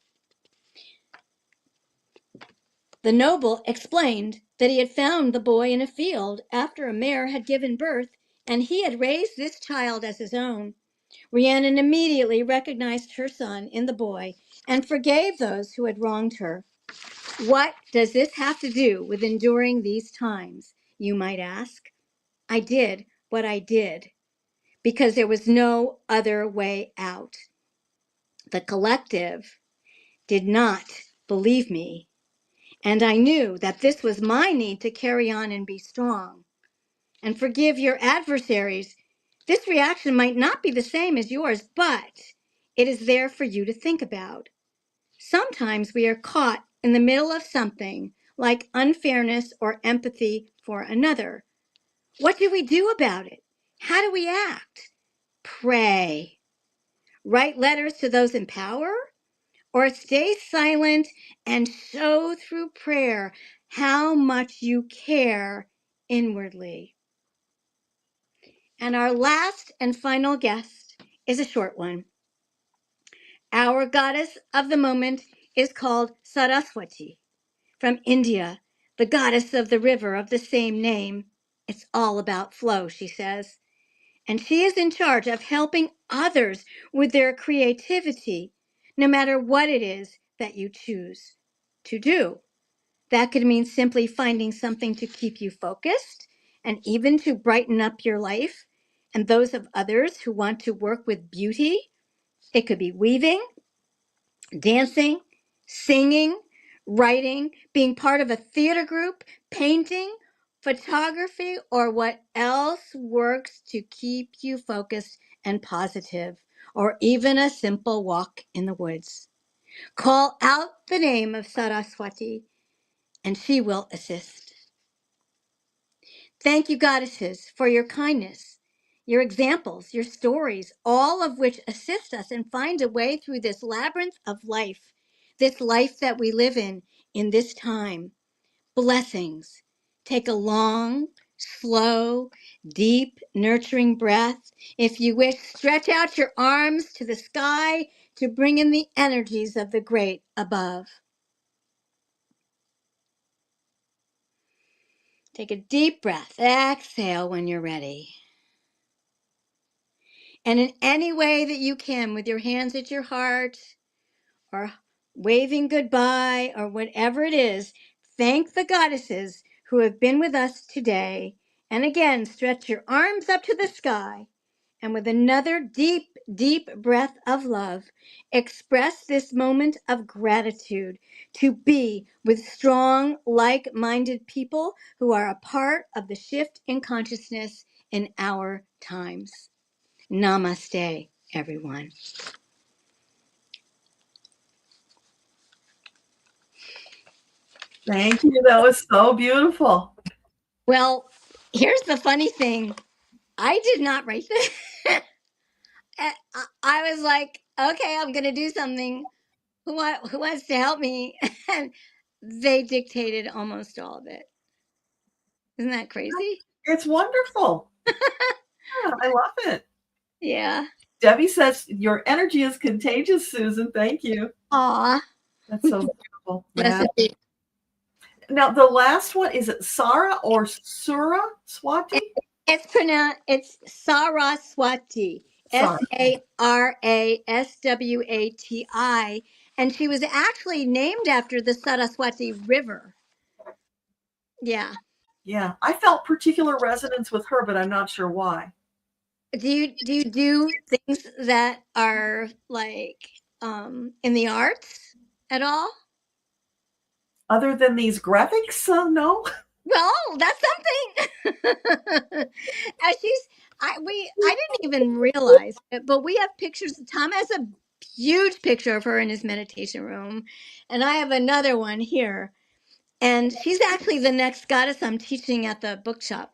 The noble explained that he had found the boy in a field after a mare had given birth, and he had raised this child as his own. Rhiannon immediately recognized her son in the boy and forgave those who had wronged her. What does this have to do with enduring these times, you might ask? I did what I did because there was no other way out. The collective did not believe me, And I knew that this was my need to carry on and be strong. And forgive your adversaries. This reaction might not be the same as yours, but it is there for you to think about. Sometimes we are caught in the middle of something like unfairness or empathy for another. What do we do about it? How do we act? Pray. Write letters to those in power? Or stay silent and show through prayer how much you care inwardly. And our last and final guest is a short one. Our goddess of the moment is called Saraswati from India, the goddess of the river of the same name. It's all about flow, she says. And she is in charge of helping others with their creativity, no matter what it is that you choose to do. That could mean simply finding something to keep you focused and even to brighten up your life and those of others who want to work with beauty. It could be weaving, dancing, singing, writing, being part of a theater group, painting, photography, or what else works to keep you focused and positive, or even a simple walk in the woods. Call out the name of Saraswati and she will assist. Thank you, goddesses, for your kindness, your examples, your stories, all of which assist us and find a way through this labyrinth of life, this life that we live in this time. Blessings. Take a long, slow, deep, nurturing breath. If you wish, stretch out your arms to the sky to bring in the energies of the great above. Take a deep breath. Exhale when you're ready. And in any way that you can, with your hands at your heart or waving goodbye or whatever it is, thank the goddesses who have been with us today. And again, stretch your arms up to the sky. And with another deep, deep breath of love, express this moment of gratitude to be with strong, like minded people who are a part of the shift in consciousness in our times. Namaste, everyone. Thank you. That was so beautiful. Well, here's the funny thing. I did not write this. I was like, okay, I'm going to do something. Who wants to help me? And they dictated almost all of it. Isn't that crazy? It's wonderful. Yeah, I love it. Yeah. Debbie says, your energy is contagious, Susan. Thank you. Aw. That's so beautiful. Bless Yeah. it. Now, the last one, is it Sarah or Sura Swati? It's Saraswati. Sarah. Saraswati. And she was actually named after the Saraswati River. Yeah. Yeah. I felt particular resonance with her, but I'm not sure why. Do you do things that are like in the arts at all? Other than these graphics, no. Well, that's something. I didn't even realize it, but we have pictures. Tom has a huge picture of her in his meditation room, and I have another one here. And she's actually the next goddess I'm teaching at the bookshop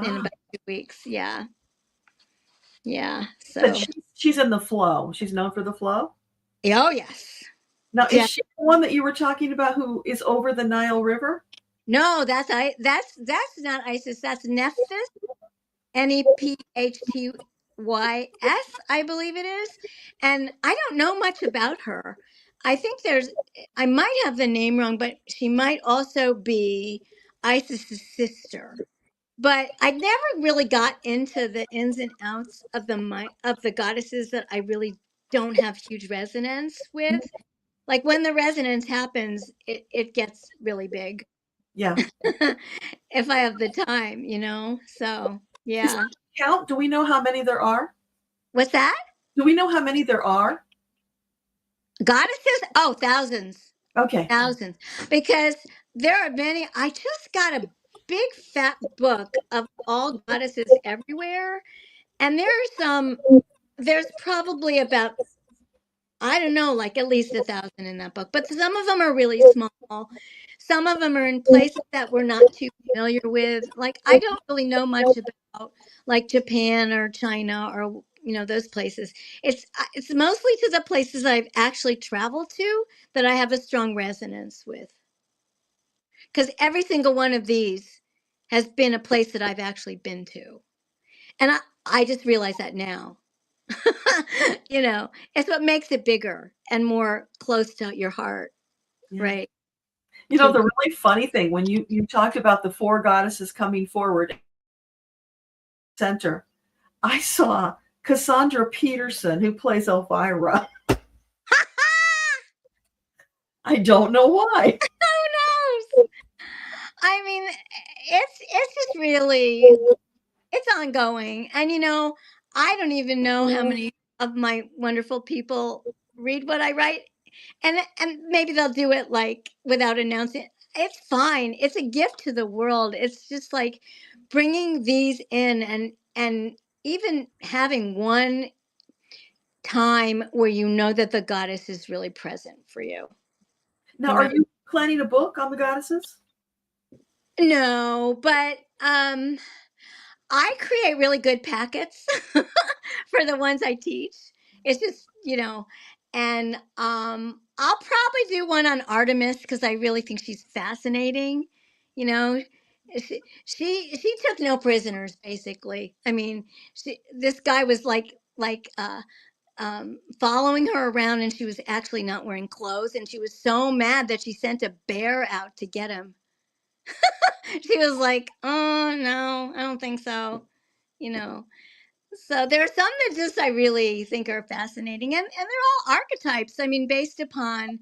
in about 2 weeks. Yeah. Yeah. But So she's in the flow. She's known for the flow. oh yes. Now, Yeah. is she the one that you were talking about who is over the Nile River? No, that's not Isis. That's Nephthys. Nephthys, I believe it is. And I don't know much about her. I might have the name wrong, but she might also be Isis's sister. But I never really got into the ins and outs of the goddesses that I really don't have huge resonance with. Like when the resonance happens, it gets really big. Yeah. If I have the time, So yeah. Count? Do we know how many there are? What's that? Do we know how many there are? Goddesses? Oh, thousands. Okay. Thousands. Because there are many. I just got a big fat book of all goddesses everywhere. And there's probably about, I don't know, like at least 1,000 in that book. But some of them are really small. Some of them are in places that we're not too familiar with. Like I don't really know much about like Japan or China or those places. It's mostly to the places I've actually traveled to that I have a strong resonance with. Because every single one of these has been a place that I've actually been to. And I just realize that now. It's what makes it bigger and more close to your heart, Yeah. right? The really funny thing, when you talked about the four goddesses coming forward center, I saw Cassandra Peterson, who plays Elvira. I don't know why. Who knows? I mean, it's just really, it's ongoing. And I don't even know how many of my wonderful people read what I write. And maybe they'll do it like without announcing. It's fine. It's a gift to the world. It's just like bringing these in and even having one time where that the goddess is really present for you. Now, are you planning a book on the goddesses? No, but I create really good packets for the ones I teach. It's just, and I'll probably do one on Artemis because I really think she's fascinating. You know, she took no prisoners basically. I mean, this guy was following her around, and she was actually not wearing clothes, and she was so mad that she sent a bear out to get him. She was like, "Oh no, I don't think so." You know. So there are some that just I really think are fascinating, and they're all archetypes. I mean, based upon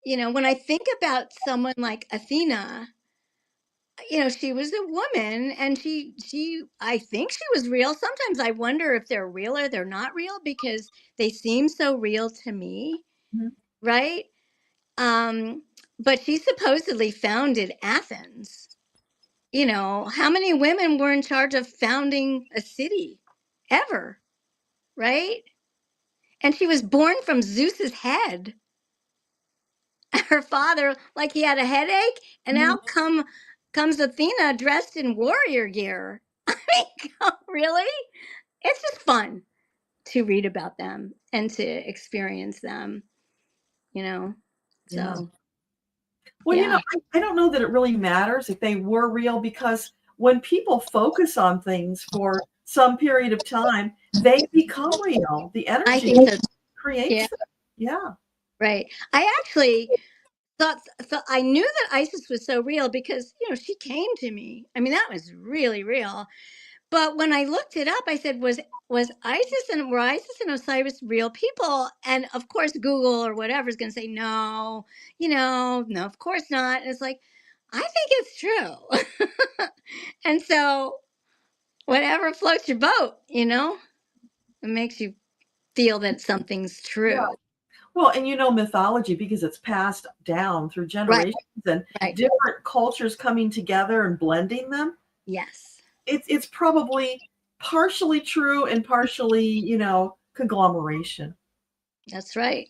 when I think about someone like Athena, she was a woman, and she I think she was real. Sometimes I wonder if they're real or they're not real because they seem so real to me, Mhm. right? But she supposedly founded Athens. How many women were in charge of founding a city ever, right? And she was born from Zeus's head. Her father, like he had a headache, and Mhm. out comes Athena dressed in warrior gear. I mean, really? It's just fun to read about them and to experience them, you know. Yeah. So Well, yeah. I don't know that it really matters if they were real, because when people focus on things for some period of time, they become real. The I energy think so. creates Yeah, it. Yeah. right. I actually thought I knew that Isis was so real because she came to me. I mean, that was really real. But when I looked it up, I said, was were Isis and Osiris real people? And of course, Google or whatever is going to say no. No, of course not. And it's like, I think it's true. And so, whatever floats your boat, it makes you feel that something's Yeah. true. Well, and mythology, because it's passed down through Right. generations and Right. different cultures coming together and blending them. Yes. It's probably partially true and partially, conglomeration. That's right.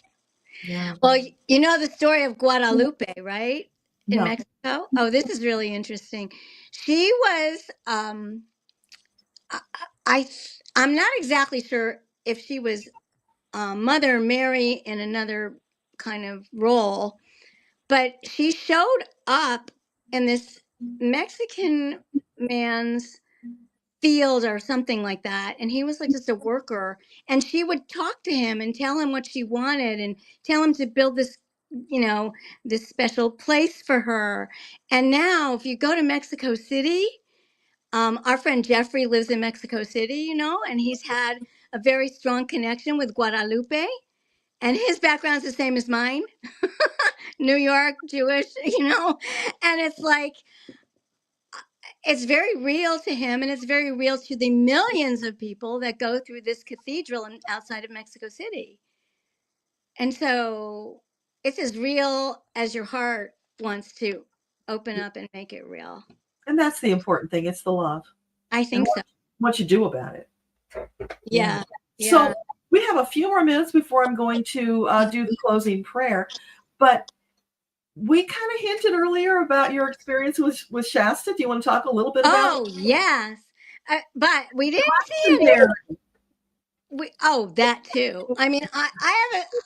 Yeah. Well, you know the story of Guadalupe, right? In No. Mexico. Oh, this is really interesting. She was I, I I'm not exactly sure if she was Mother Mary in another kind of role, but she showed up in this Mexican man's field or something like that, and he was like just a worker, and she would talk to him and tell him what she wanted and tell him to build this special place for her. And now if you go to Mexico City, our friend Jeffrey lives in Mexico City, and he's had a very strong connection with Guadalupe, and his background's the same as mine. New York, Jewish, and it's like it's very real to him, and it's very real to the millions of people that go through this cathedral outside of Mexico City. And so it's as real as your heart wants to open up and make it real. And that's the important thing. It's the love. I think so. What you do about it. Yeah. So we have a few more minutes before I'm going to do the closing prayer. But we kind of hinted earlier about your experience with Shasta. Do you want to talk a little bit about Oh, yes. But we didn't see any. That too. I mean, I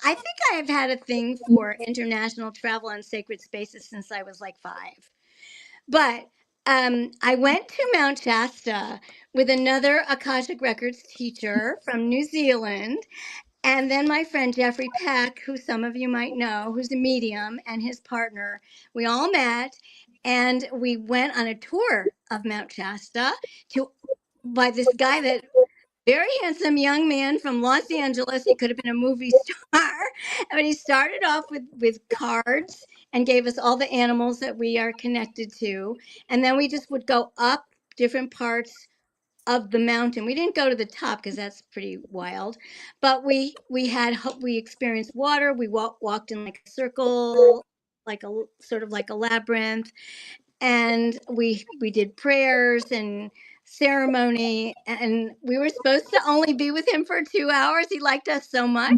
think I have had a thing for international travel and sacred spaces since I was like 5. But I went to Mount Shasta with another Akashic Records teacher from New Zealand. And then my friend Jeffrey Peck, who some of you might know, who's a medium, and his partner, we all met and we went on a tour of Mount Shasta by this guy that very handsome young man from Los Angeles. He could have been a movie star. But he started off with cards and gave us all the animals that we are connected to. And then we just would go up different parts of the mountain. We didn't go to the top because that's pretty wild. But we experienced water. We walked in like a circle, like a sort of like a labyrinth, and we did prayers and ceremony, and we were supposed to only be with him for 2 hours. He liked us so much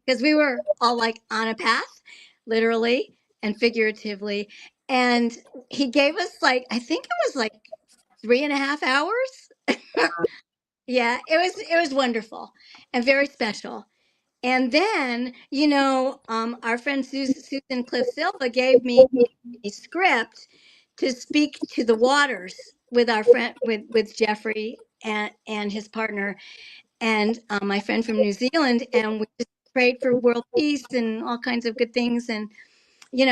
because we were all like on a path, literally and figuratively, and he gave us like, I think it was like 3.5 hours. Yeah, it was wonderful and very special. And then, our friend Susan Cliff Silva gave me a script to speak to the waters with our friend, with Jeffrey and his partner, and my friend from New Zealand, and we just prayed for world peace and all kinds of good things. And you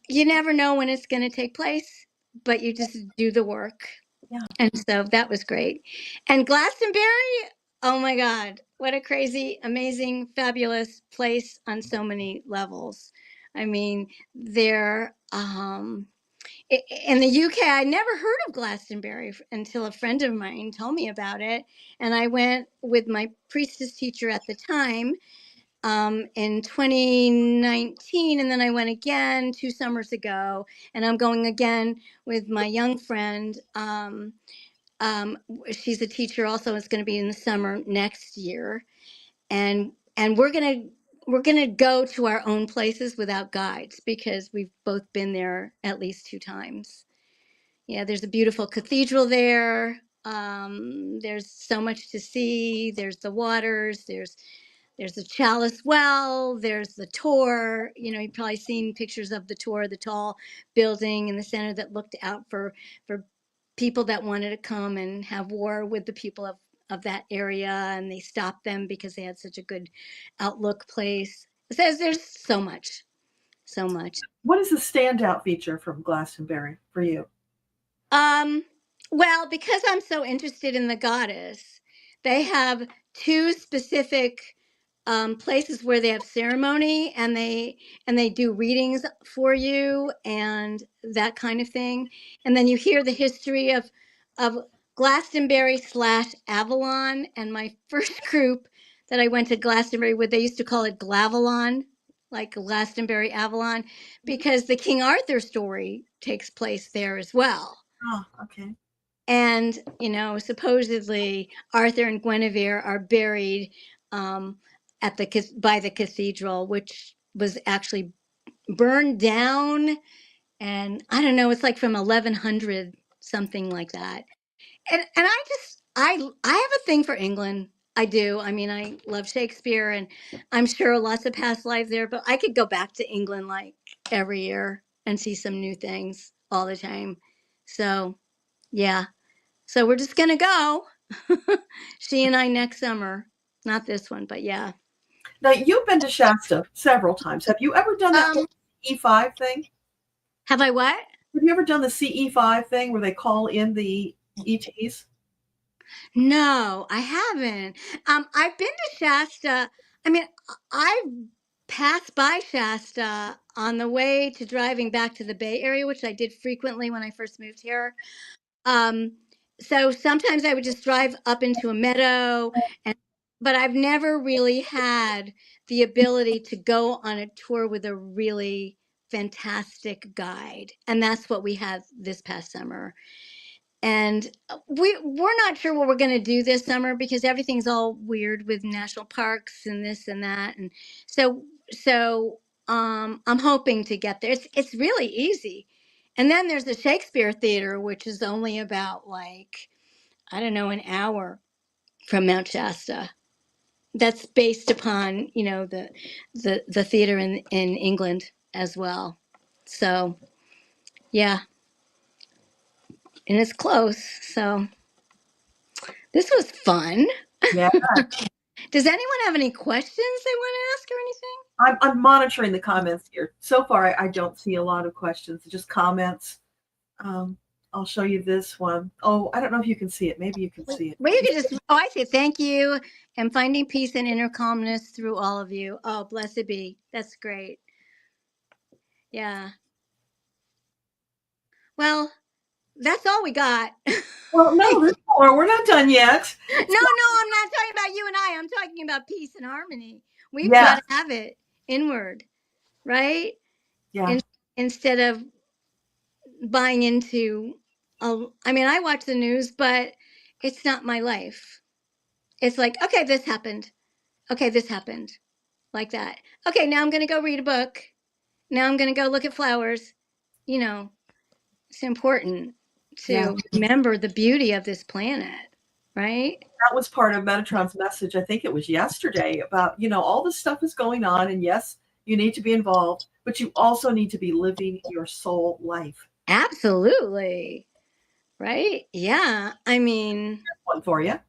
never know when it's going to take place, but you just do the work. Yeah. And so that was great. And Glastonbury, oh my God, what a crazy, amazing, fabulous place on so many levels. I mean, there, in the UK, I never heard of Glastonbury until a friend of mine told me about it. And I went with my priestess teacher at the time, in 2019, and then I went again 2 summers ago, and I'm going again with my young friend. She's a teacher also. It's going to be in the summer next year, and we're gonna go to our own places without guides because we've both been there at least 2 times. Yeah, there's a beautiful cathedral there. There's so much to see. There's the waters. There's the Chalice Well. There's the Tor. You've probably seen pictures of the Tor, the tall building in the center that looked out for people that wanted to come and have war with the people of that area, and they stopped them because they had such a good outlook place. So there's so much, so much. What is the standout feature from Glastonbury for you? Well, because I'm so interested in the goddess, they have 2 specific places where they have ceremony, and they do readings for you and that kind of thing. And then you hear the history of Glastonbury / Avalon. And my first group that I went to Glastonbury with, they used to call it Glavalon, like Glastonbury Avalon, because the King Arthur story takes place there as well. Oh, okay. And supposedly Arthur and Guinevere are buried by the cathedral, which was actually burned down, and I don't know, it's like from 1100, something like that. And I have a thing for England. I do. I mean, I love Shakespeare, and I'm sure lots of past lives there, but I could go back to England like every year and see some new things all the time. So yeah, so we're just gonna go. She and I next summer. Not this one, but yeah. Now, you've been to Shasta several times. Have you ever done that CE5 thing? Have I what? Have you ever done the CE5 thing where they call in the ETs? No, I haven't. I've been to Shasta. I mean, I passed by Shasta on the way to driving back to the Bay Area, which I did frequently when I first moved here. So sometimes I would just drive up into a meadow, and but I've never really had the ability to go on a tour with a really fantastic guide. And that's what we had this past summer. And we're not sure what we're going to do this summer because everything's all weird with national parks and this and that. And so I'm hoping to get there. It's really easy. And then there's the Shakespeare Theater, which is only about like, I don't know, an hour from Mount Shasta. That's based upon, you know, the theater in England as well. So yeah, and it's close. So this was fun. Yeah. Does anyone have any questions they want to ask or anything? I'm monitoring the comments here. So far, I don't see a lot of questions, just comments. I'll show you this one. Oh, I don't know if you can see it. Maybe you can see it. Well, you could just, oh, I say thank you and finding peace and inner calmness through all of you. Oh, blessed be. That's great. Yeah. Well, that's all we got. Well, no, there's more. We're not done yet. No, I'm not talking about you and I. I'm talking about peace and harmony. We've Yeah. got to have it inward, right? Yeah. Instead of buying into, I mean, I watch the news, but it's not my life. It's like, okay, this happened. Okay, this happened. Like that. Okay, now I'm going to go read a book. Now I'm going to go look at flowers. You know, it's important to remember the beauty of this planet, right? That was part of Metatron's message. I think it was yesterday about, you know, all this stuff is going on. And yes, you need to be involved, but you also need to be living your soul life. Absolutely. Right? Yeah. I mean, here's one for you.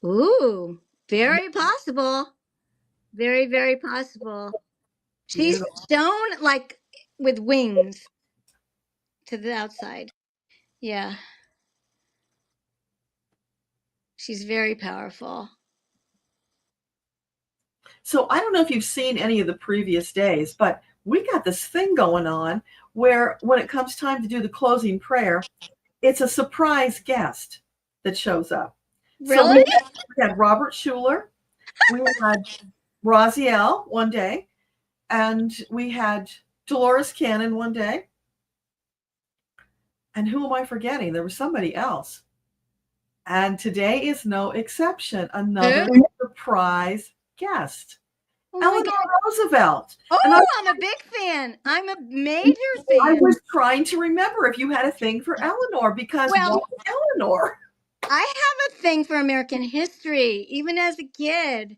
Ooh, very possible. Very, very possible. She's stone like with wings to the outside. Yeah. She's very powerful. So I don't know if you've seen any of the previous days, but we got this thing going on where when it comes time to do the closing prayer, it's a surprise guest that shows up. Really? So we had Robert Schuller, we had Raziel one day, and we had Dolores Cannon one day. And who am I forgetting? There was somebody else. And today is no exception. Another surprise guest. Oh Eleanor Roosevelt. Oh, and I'm a big fan. I'm a major fan. I was trying to remember if you had a thing for Eleanor because what was Eleanor? I have a thing for American history, even as a kid.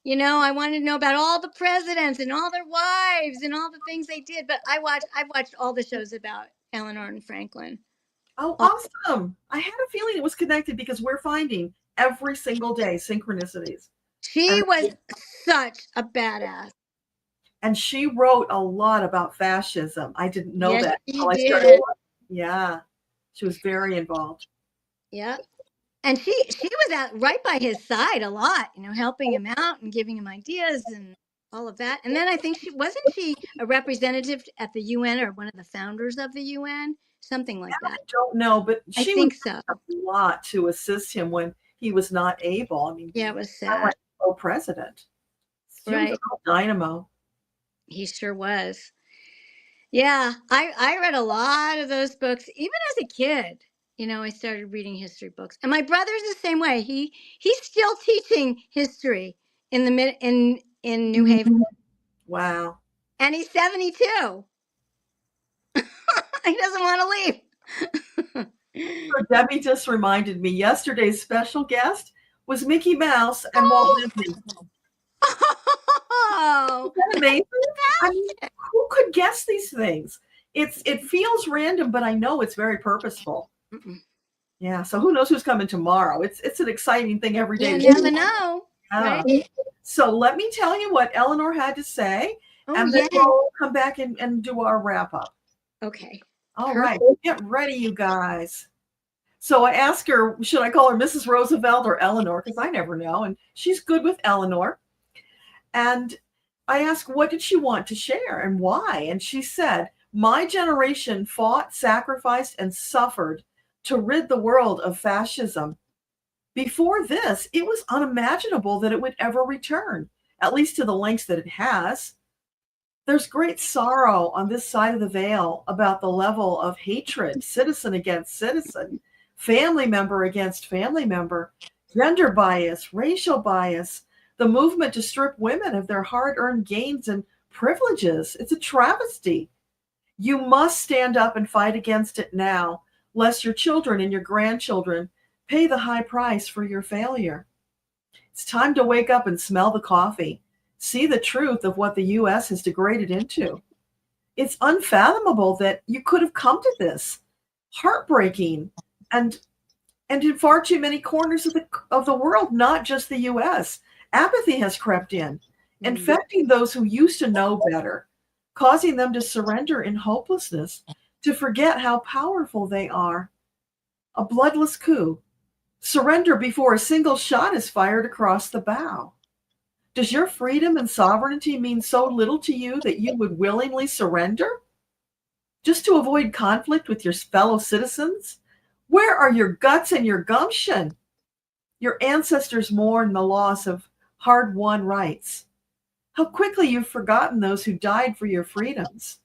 You know, I wanted to know about all the presidents and all their wives and all the things they did. But I've watched all the shows about Eleanor and Franklin. Oh, awesome. I had a feeling it was connected because we're finding every single day synchronicities. She was such a badass. And she wrote a lot about fascism. I didn't know that. Yeah. She was very involved. Yeah. And she was out right by his side a lot, you know, helping him out and giving him ideas and all of that. And then I think wasn't she a representative at the UN or one of the founders of the UN? Something like that. I don't know, but I she think was so. a lot to assist him when he was not able. I mean, yeah, it was sad. President. He right. was a dynamo. He sure was. Yeah, I read a lot of those books, even as a kid. You know, I started reading history books, and my brother's the same way. He's still teaching history in New Haven. Wow. And he's 72. He doesn't want to leave. So Debbie just reminded me yesterday's special guest was Mickey Mouse and Walt Disney. Oh, isn't that amazing? I mean, who could guess these things? It feels random, but I know it's very purposeful. Yeah. So who knows who's coming tomorrow? It's an exciting thing every day. You never know. Yeah. Right? So let me tell you what Eleanor had to say, and then we'll come back and do our wrap up. Okay. All right. Get ready, you guys. So I asked her, should I call her Mrs. Roosevelt or Eleanor? Because I never know. And she's good with Eleanor. And I asked, what did she want to share and why? And she said, my generation fought, sacrificed, and suffered to rid the world of fascism. Before this, it was unimaginable that it would ever return, at least to the lengths that it has. There's great sorrow on this side of the veil about the level of hatred, citizen against citizen, family member against family member, gender bias, racial bias, the movement to strip women of their hard-earned gains and privileges. It's a travesty. You must stand up and fight against it now, lest your children and your grandchildren pay the high price for your failure. It's time to wake up and smell the coffee. See the truth of what the U.S. has degraded into. It's unfathomable that you could have come to this. Heartbreaking, and in far too many corners of the world, not just the U.S. Apathy has crept in, infecting those who used to know better, causing them to surrender in hopelessness, to forget how powerful they are. A bloodless coup. Surrender before a single shot is fired across the bow. Does your freedom and sovereignty mean so little to you that you would willingly surrender? Just to avoid conflict with your fellow citizens? Where are your guts and your gumption? Your ancestors mourn the loss of hard-won rights. How quickly you've forgotten those who died for your freedoms.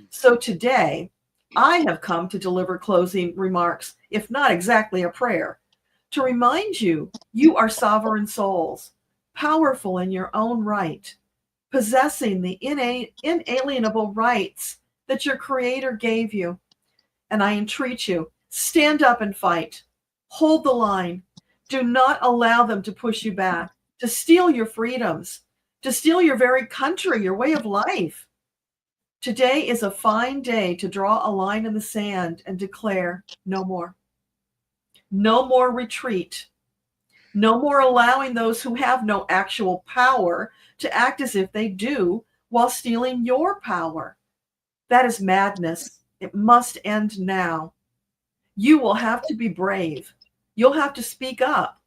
So today, I have come to deliver closing remarks, if not exactly a prayer, to remind you, you are sovereign souls, powerful in your own right, possessing the inalienable rights that your Creator gave you. And I entreat you, stand up and fight. Hold the line. Do not allow them to push you back, to steal your freedoms, to steal your very country, your way of life. Today is a fine day to draw a line in the sand and declare no more. No more retreat. No more allowing those who have no actual power to act as if they do while stealing your power. That is madness. It must end now. You will have to be brave. You'll have to speak up.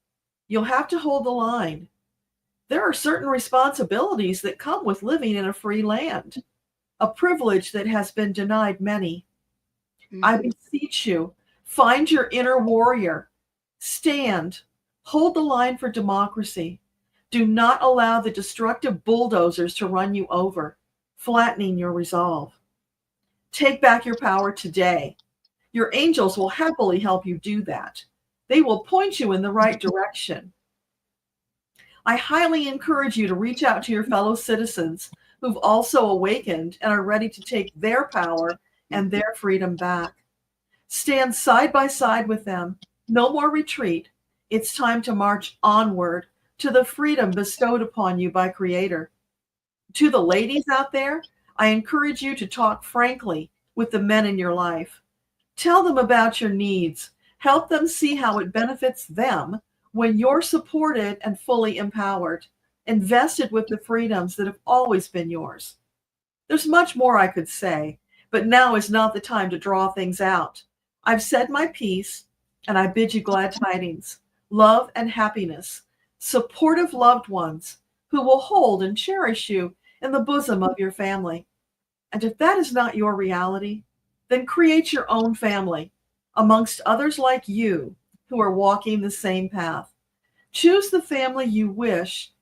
You'll have to hold the line. There are certain responsibilities that come with living in a free land, a privilege that has been denied many. I beseech you, find your inner warrior. Stand. Hold the line for democracy. Do not allow the destructive bulldozers to run you over, flattening your resolve. Take back your power today. Your angels will happily help you do that. They will point you in the right direction. I highly encourage you to reach out to your fellow citizens who've also awakened and are ready to take their power and their freedom back. Stand side by side with them. No more retreat. It's time to march onward to the freedom bestowed upon you by Creator. To the ladies out there, I encourage you to talk frankly with the men in your life. Tell them about your needs. Help them see how it benefits them when you're supported and fully empowered, invested with the freedoms that have always been yours. There's much more I could say, but now is not the time to draw things out. I've said my piece, and I bid you glad tidings, love and happiness, supportive loved ones who will hold and cherish you in the bosom of your family. And if that is not your reality, then create your own family amongst others like you who are walking the same path. Choose the family you wish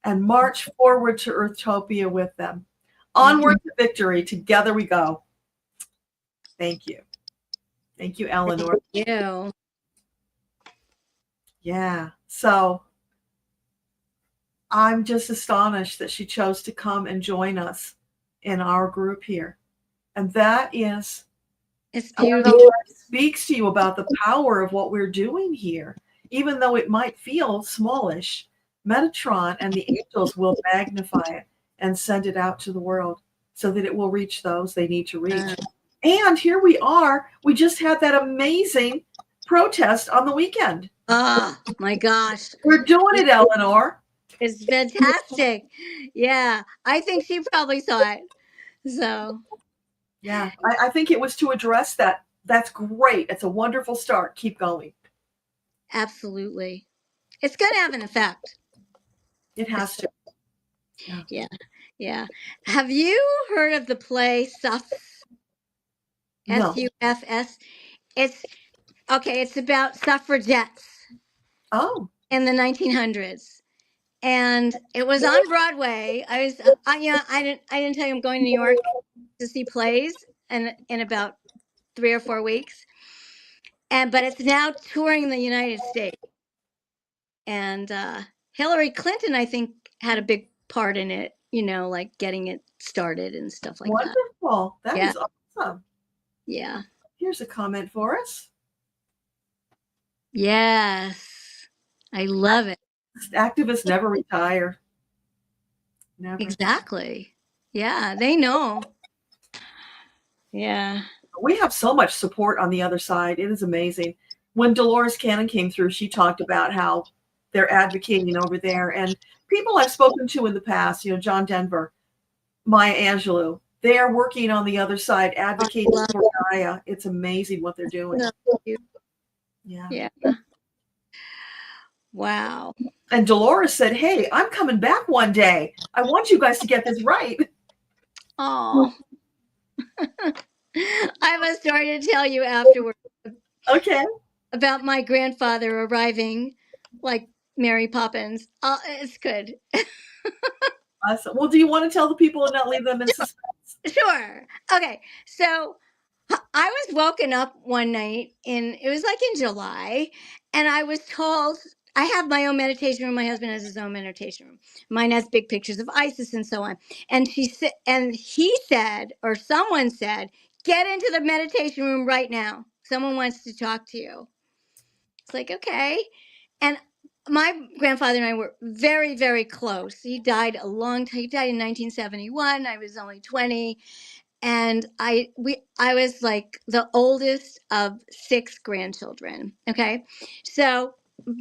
and march forward to Earthtopia with them. Onward to victory. Together we go. Thank you. Thank you, Eleanor. Thank you. Yeah. So I'm just astonished that she chose to come and join us in our group here. And that is, It's beautiful. it speaks to you about the power of what we're doing here. Even though it might feel smallish, Metatron and the angels will magnify it and send it out to the world so that it will reach those they need to reach. And here we are. We just had that amazing protest on the weekend. Oh my gosh. We're doing it, Eleanor. It's fantastic. Yeah. I think she probably saw it. So yeah, I think it was to address that. That's great. It's a wonderful start. Keep going. absolutely. It's going to have an effect. It has to. Yeah. Yeah. Have you heard of the play Suffs? No. SUFS? It's Okay, it's about suffragettes in the 1900s. And it was on Broadway. I was, I didn't tell you I'm going to New York to see plays in about 3 or 4 weeks. But it's now touring the United States. And Hillary Clinton, I think, had a big part in it, like getting it started and stuff like that. Wonderful. That is awesome. Yeah. Here's a comment for us. Yes. I love it. Activists never retire. Never. Exactly. Yeah, they know. Yeah. We have so much support on the other side. It is amazing. When Dolores Cannon came through, she talked about how they're advocating over there. And people I've spoken to in the past, John Denver, Maya Angelou, they are working on the other side, advocating for Gaia. It's amazing what they're doing. Yeah. Wow. And Dolores said, hey, I'm coming back one day. I want you guys to get this right. Oh. I have a story to tell you afterward. Okay. About my grandfather arriving like Mary Poppins. It's good. Awesome. Well, do you want to tell the people and not leave them in suspense? Sure. Okay. So I was woken up one night it was like in July, and I was told I have my own meditation room. My husband has his own meditation room. Mine has big pictures of Isis and so on. And he said, or someone said, get into the meditation room right now. Someone wants to talk to you. It's like, okay. And my grandfather and I were very, very close. He died a long time. He died in 1971. I was only 20. And I was like the oldest of 6 grandchildren. Okay. So,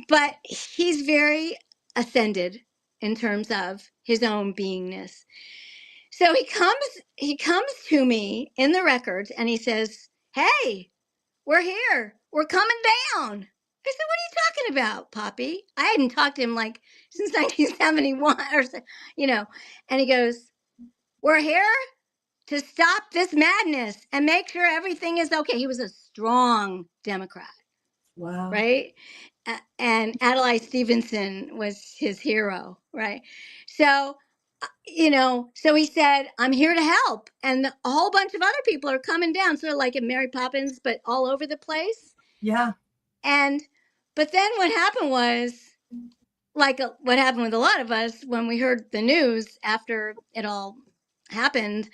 but he's very ascended in terms of his own beingness. So he comes to me in the records and he says, hey, we're here. We're coming down. I said, what are you talking about, Poppy? I hadn't talked to him like since 1971 or so, and he goes, we're here to stop this madness and make sure everything is okay. He was a strong Democrat. Wow. Right? And Adlai Stevenson was his hero, right? So, so he said, I'm here to help. And a whole bunch of other people are coming down, sort of like in Mary Poppins, but all over the place. Yeah. But then what happened was, like what happened with a lot of us when we heard the news after it all happened,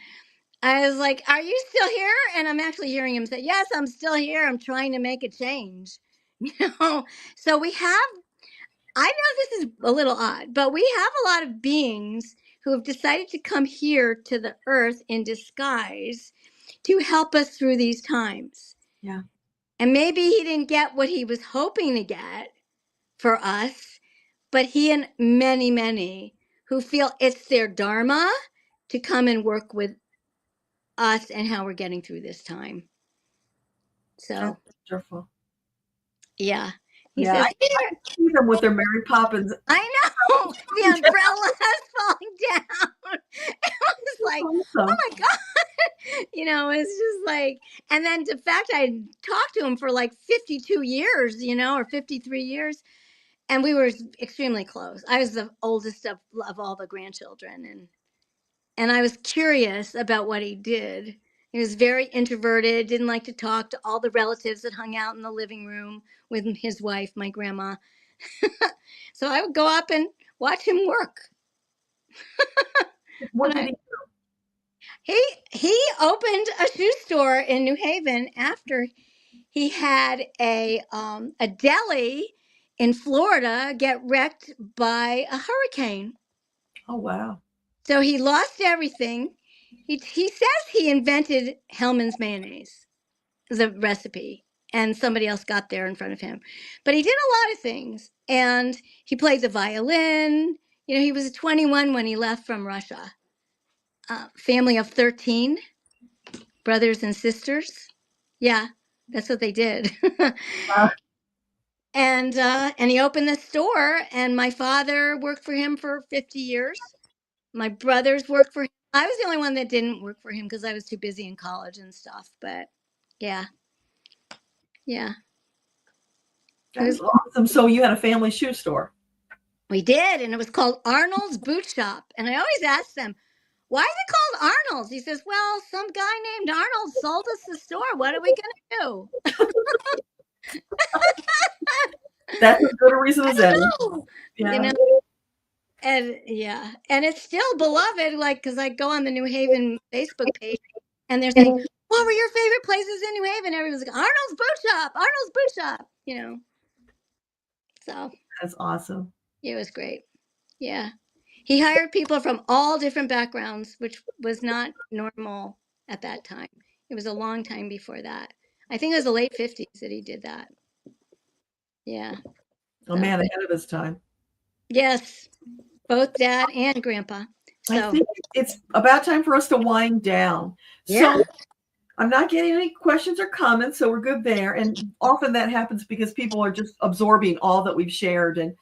I was like, are you still here? And I'm actually hearing him say, yes, I'm still here. I'm trying to make a change. So we have, I know this is a little odd, but we have a lot of beings who have decided to come here to the earth in disguise to help us through these times. Yeah. And maybe he didn't get what he was hoping to get for us, but he and many, many who feel it's their dharma to come and work with us and how we're getting through this time. So, that's wonderful. Yeah. He Yeah, says, I see them with their Mary Poppins. I know the umbrella is falling down. It was like, awesome. oh my God. It's just like, and then the fact I talked to him for like 52 years, or 53 years. And we were extremely close. I was the oldest of all the grandchildren. And I was curious about what he did. He was very introverted, didn't like to talk to all the relatives that hung out in the living room with his wife, my grandma. So I would go up and watch him work. What did he do? He opened a shoe store in New Haven after he had a deli in Florida get wrecked by a hurricane. Oh, wow. So he lost everything. He says he invented Hellman's mayonnaise, the recipe, and somebody else got there in front of him. But he did a lot of things, and he played the violin. He was 21 when he left from Russia. Family of 13, brothers and sisters. Yeah, that's what they did. And he opened the store, and my father worked for him for 50 years. My brothers worked for him. I was the only one that didn't work for him because I was too busy in college and stuff. But yeah. That's awesome. So you had a family shoe store. We did, and it was called Arnold's Boot Shop. And I always ask them, why is it called Arnold's? He says, well, some guy named Arnold sold us the store. What are we going to do? That's as good a reason as any. Yeah. You know? And yeah, and it's still beloved, like, because I go on the New Haven Facebook page and they're saying, what were your favorite places in New Haven? Everyone's like, Arnold's Boot Shop, Arnold's Boot Shop, you know. So that's awesome. It was great. Yeah. He hired people from all different backgrounds, which was not normal at that time. It was a long time before that. I think it was the late 50s that he did that. Yeah. A man ahead of his time. Yes. Both dad and grandpa. So I think it's about time for us to wind down. Yeah. So I'm not getting any questions or comments, so we're good there. And often that happens because people are just absorbing all that we've shared and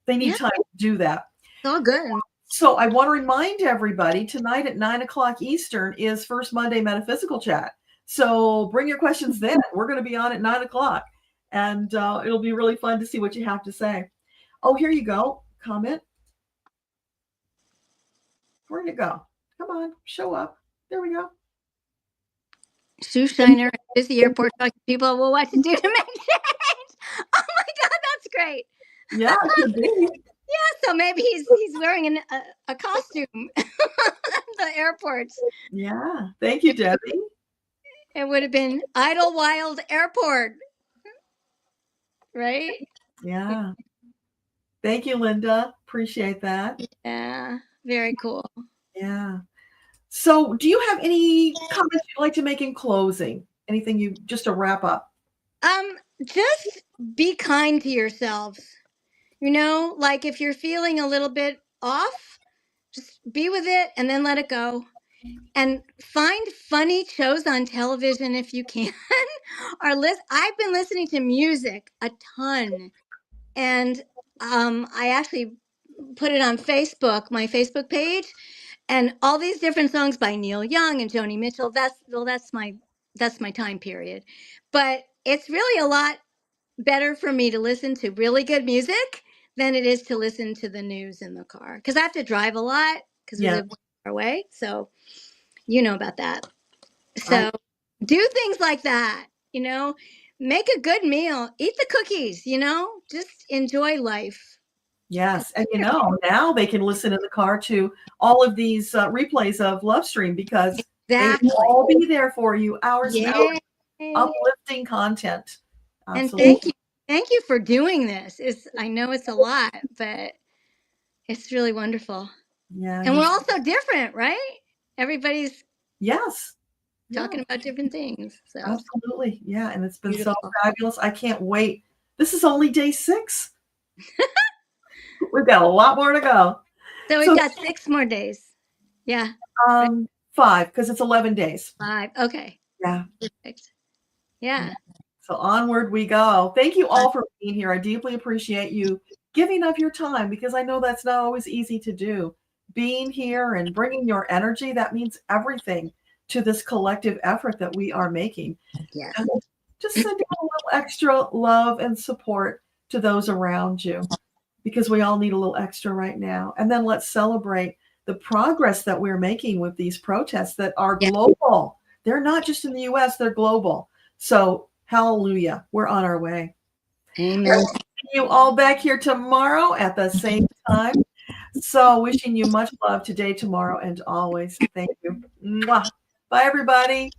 they need time to do that. It's all good. So I want to remind everybody tonight at 9:00 Eastern is First Monday Metaphysical Chat. So bring your questions then. We're going to be on at 9:00 and it'll be really fun to see what you have to say. Oh, here you go. Comment. Where'd it go? Come on, show up. There we go. Sue Shiner is the airport talking to people. Well, what to do to make change? Oh my God, that's great. Yeah, it could be. Yeah, so maybe he's wearing a costume at the airports. Yeah, thank you, Debbie. It would have been Idlewild Airport, right? Yeah. Thank you, Linda. Appreciate that. Yeah, very cool. Yeah. So do you have any comments you'd like to make in closing? Anything you just to wrap up? Just be kind to yourselves. You know, like if you're feeling a little bit off, just be with it and then let it go. And find funny shows on television if you can. I've been listening to music a ton. And I actually put it on Facebook, my Facebook page, and all these different songs by Neil Young and Joni Mitchell. That's my time period. But it's really a lot better for me to listen to really good music than it is to listen to the news in the car, because I have to drive a lot because we live far away. So you know about that. So do things like that, you know, make a good meal, eat the cookies, you know, just enjoy life. Yes. And you know, now they can listen in the car to all of these replays of LOVEStream because they will all be there for you, hours and hours of uplifting content. Absolutely. And thank you for doing this. I know it's a lot, but it's really wonderful. Yeah. And we're all so different, right? Everybody's talking about different things. So absolutely. Yeah. And it's been so fabulous. I can't wait. This is only day 6. We've got a lot more to go. So we've got 6 more days. Yeah. 5, because it's 11 days. 5. Okay. Yeah. Perfect. Yeah. So onward we go. Thank you all for being here. I deeply appreciate you giving up your time because I know that's not always easy to do. Being here and bringing your energy, that means everything to this collective effort that we are making. Yeah. And just send out a little extra love and support to those around you because we all need a little extra right now. And then let's celebrate the progress that we're making with these protests that are global. They're not just in the US, they're global. So hallelujah, we're on our way. Amen. See you all back here tomorrow at the same time. So wishing you much love today, tomorrow, and always. Thank you. Mwah. Bye, everybody.